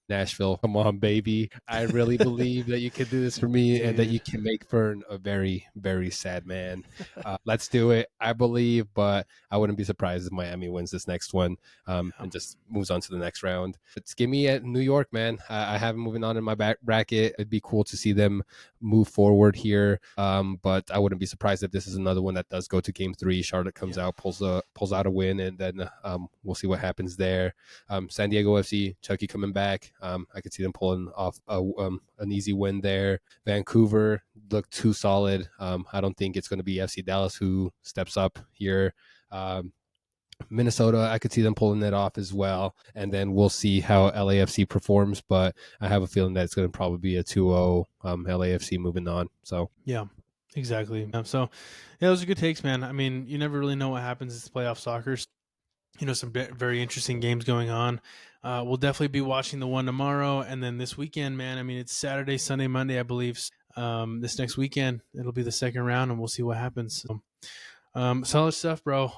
Nashville, come on, baby. I really believe that you can do this for me and that you can make Fern a very, very sad man. Let's do it. I believe, but I wouldn't be surprised if Miami wins this next one and just moves on to the next round. It's give me at New York, man. I have them moving on in my back bracket. It'd be cool to see them move forward here, but I wouldn't be surprised if this is another one that does go to game 3. Charlotte comes out, pulls out a win, and then we'll see what happens there. San Diego FC, Chucky coming back. I could see them pulling off an easy win there. Vancouver looked too solid. I don't think it's going to be FC Dallas who steps up here. Minnesota, I could see them pulling it off as well. And then we'll see how LAFC performs. But I have a feeling that it's going to probably be a 2-0 LAFC moving on. So, yeah, exactly. So, those are good takes, man. I mean, you never really know what happens. It's playoff soccer. Some very interesting games going on. We'll definitely be watching the one tomorrow, and then this weekend, man. I mean, it's Saturday, Sunday, Monday, I believe. This next weekend, it'll be the second round, and we'll see what happens. So, solid stuff, bro.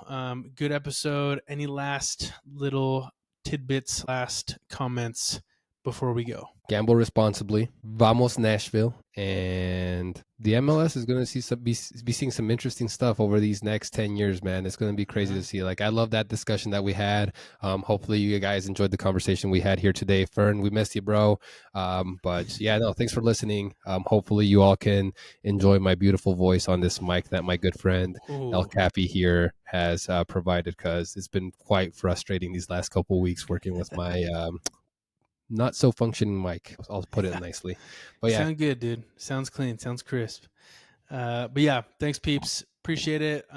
Good episode. Any last little tidbits, last comments before we go? Gamble responsibly. Vamos Nashville. And the MLS is going to be seeing some interesting stuff over these next 10 years, man. It's going to be crazy to see. Like, I love that discussion that we had. Hopefully you guys enjoyed the conversation we had here today. Fern, we missed you, bro. But yeah, no, thanks for listening. Hopefully you all can enjoy my beautiful voice on this mic that my good friend El Capi here has provided, because it's been quite frustrating these last couple of weeks working with my not so functioning mic. I'll put it nicely. But yeah, sound good, dude. Sounds clean. Sounds crisp. But yeah, thanks, peeps. Appreciate it.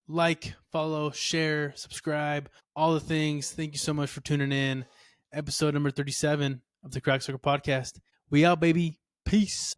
Like, follow, share, subscribe, all the things. Thank you so much for tuning in. Episode number 37 of the Crack Circle Podcast. We out, baby. Peace.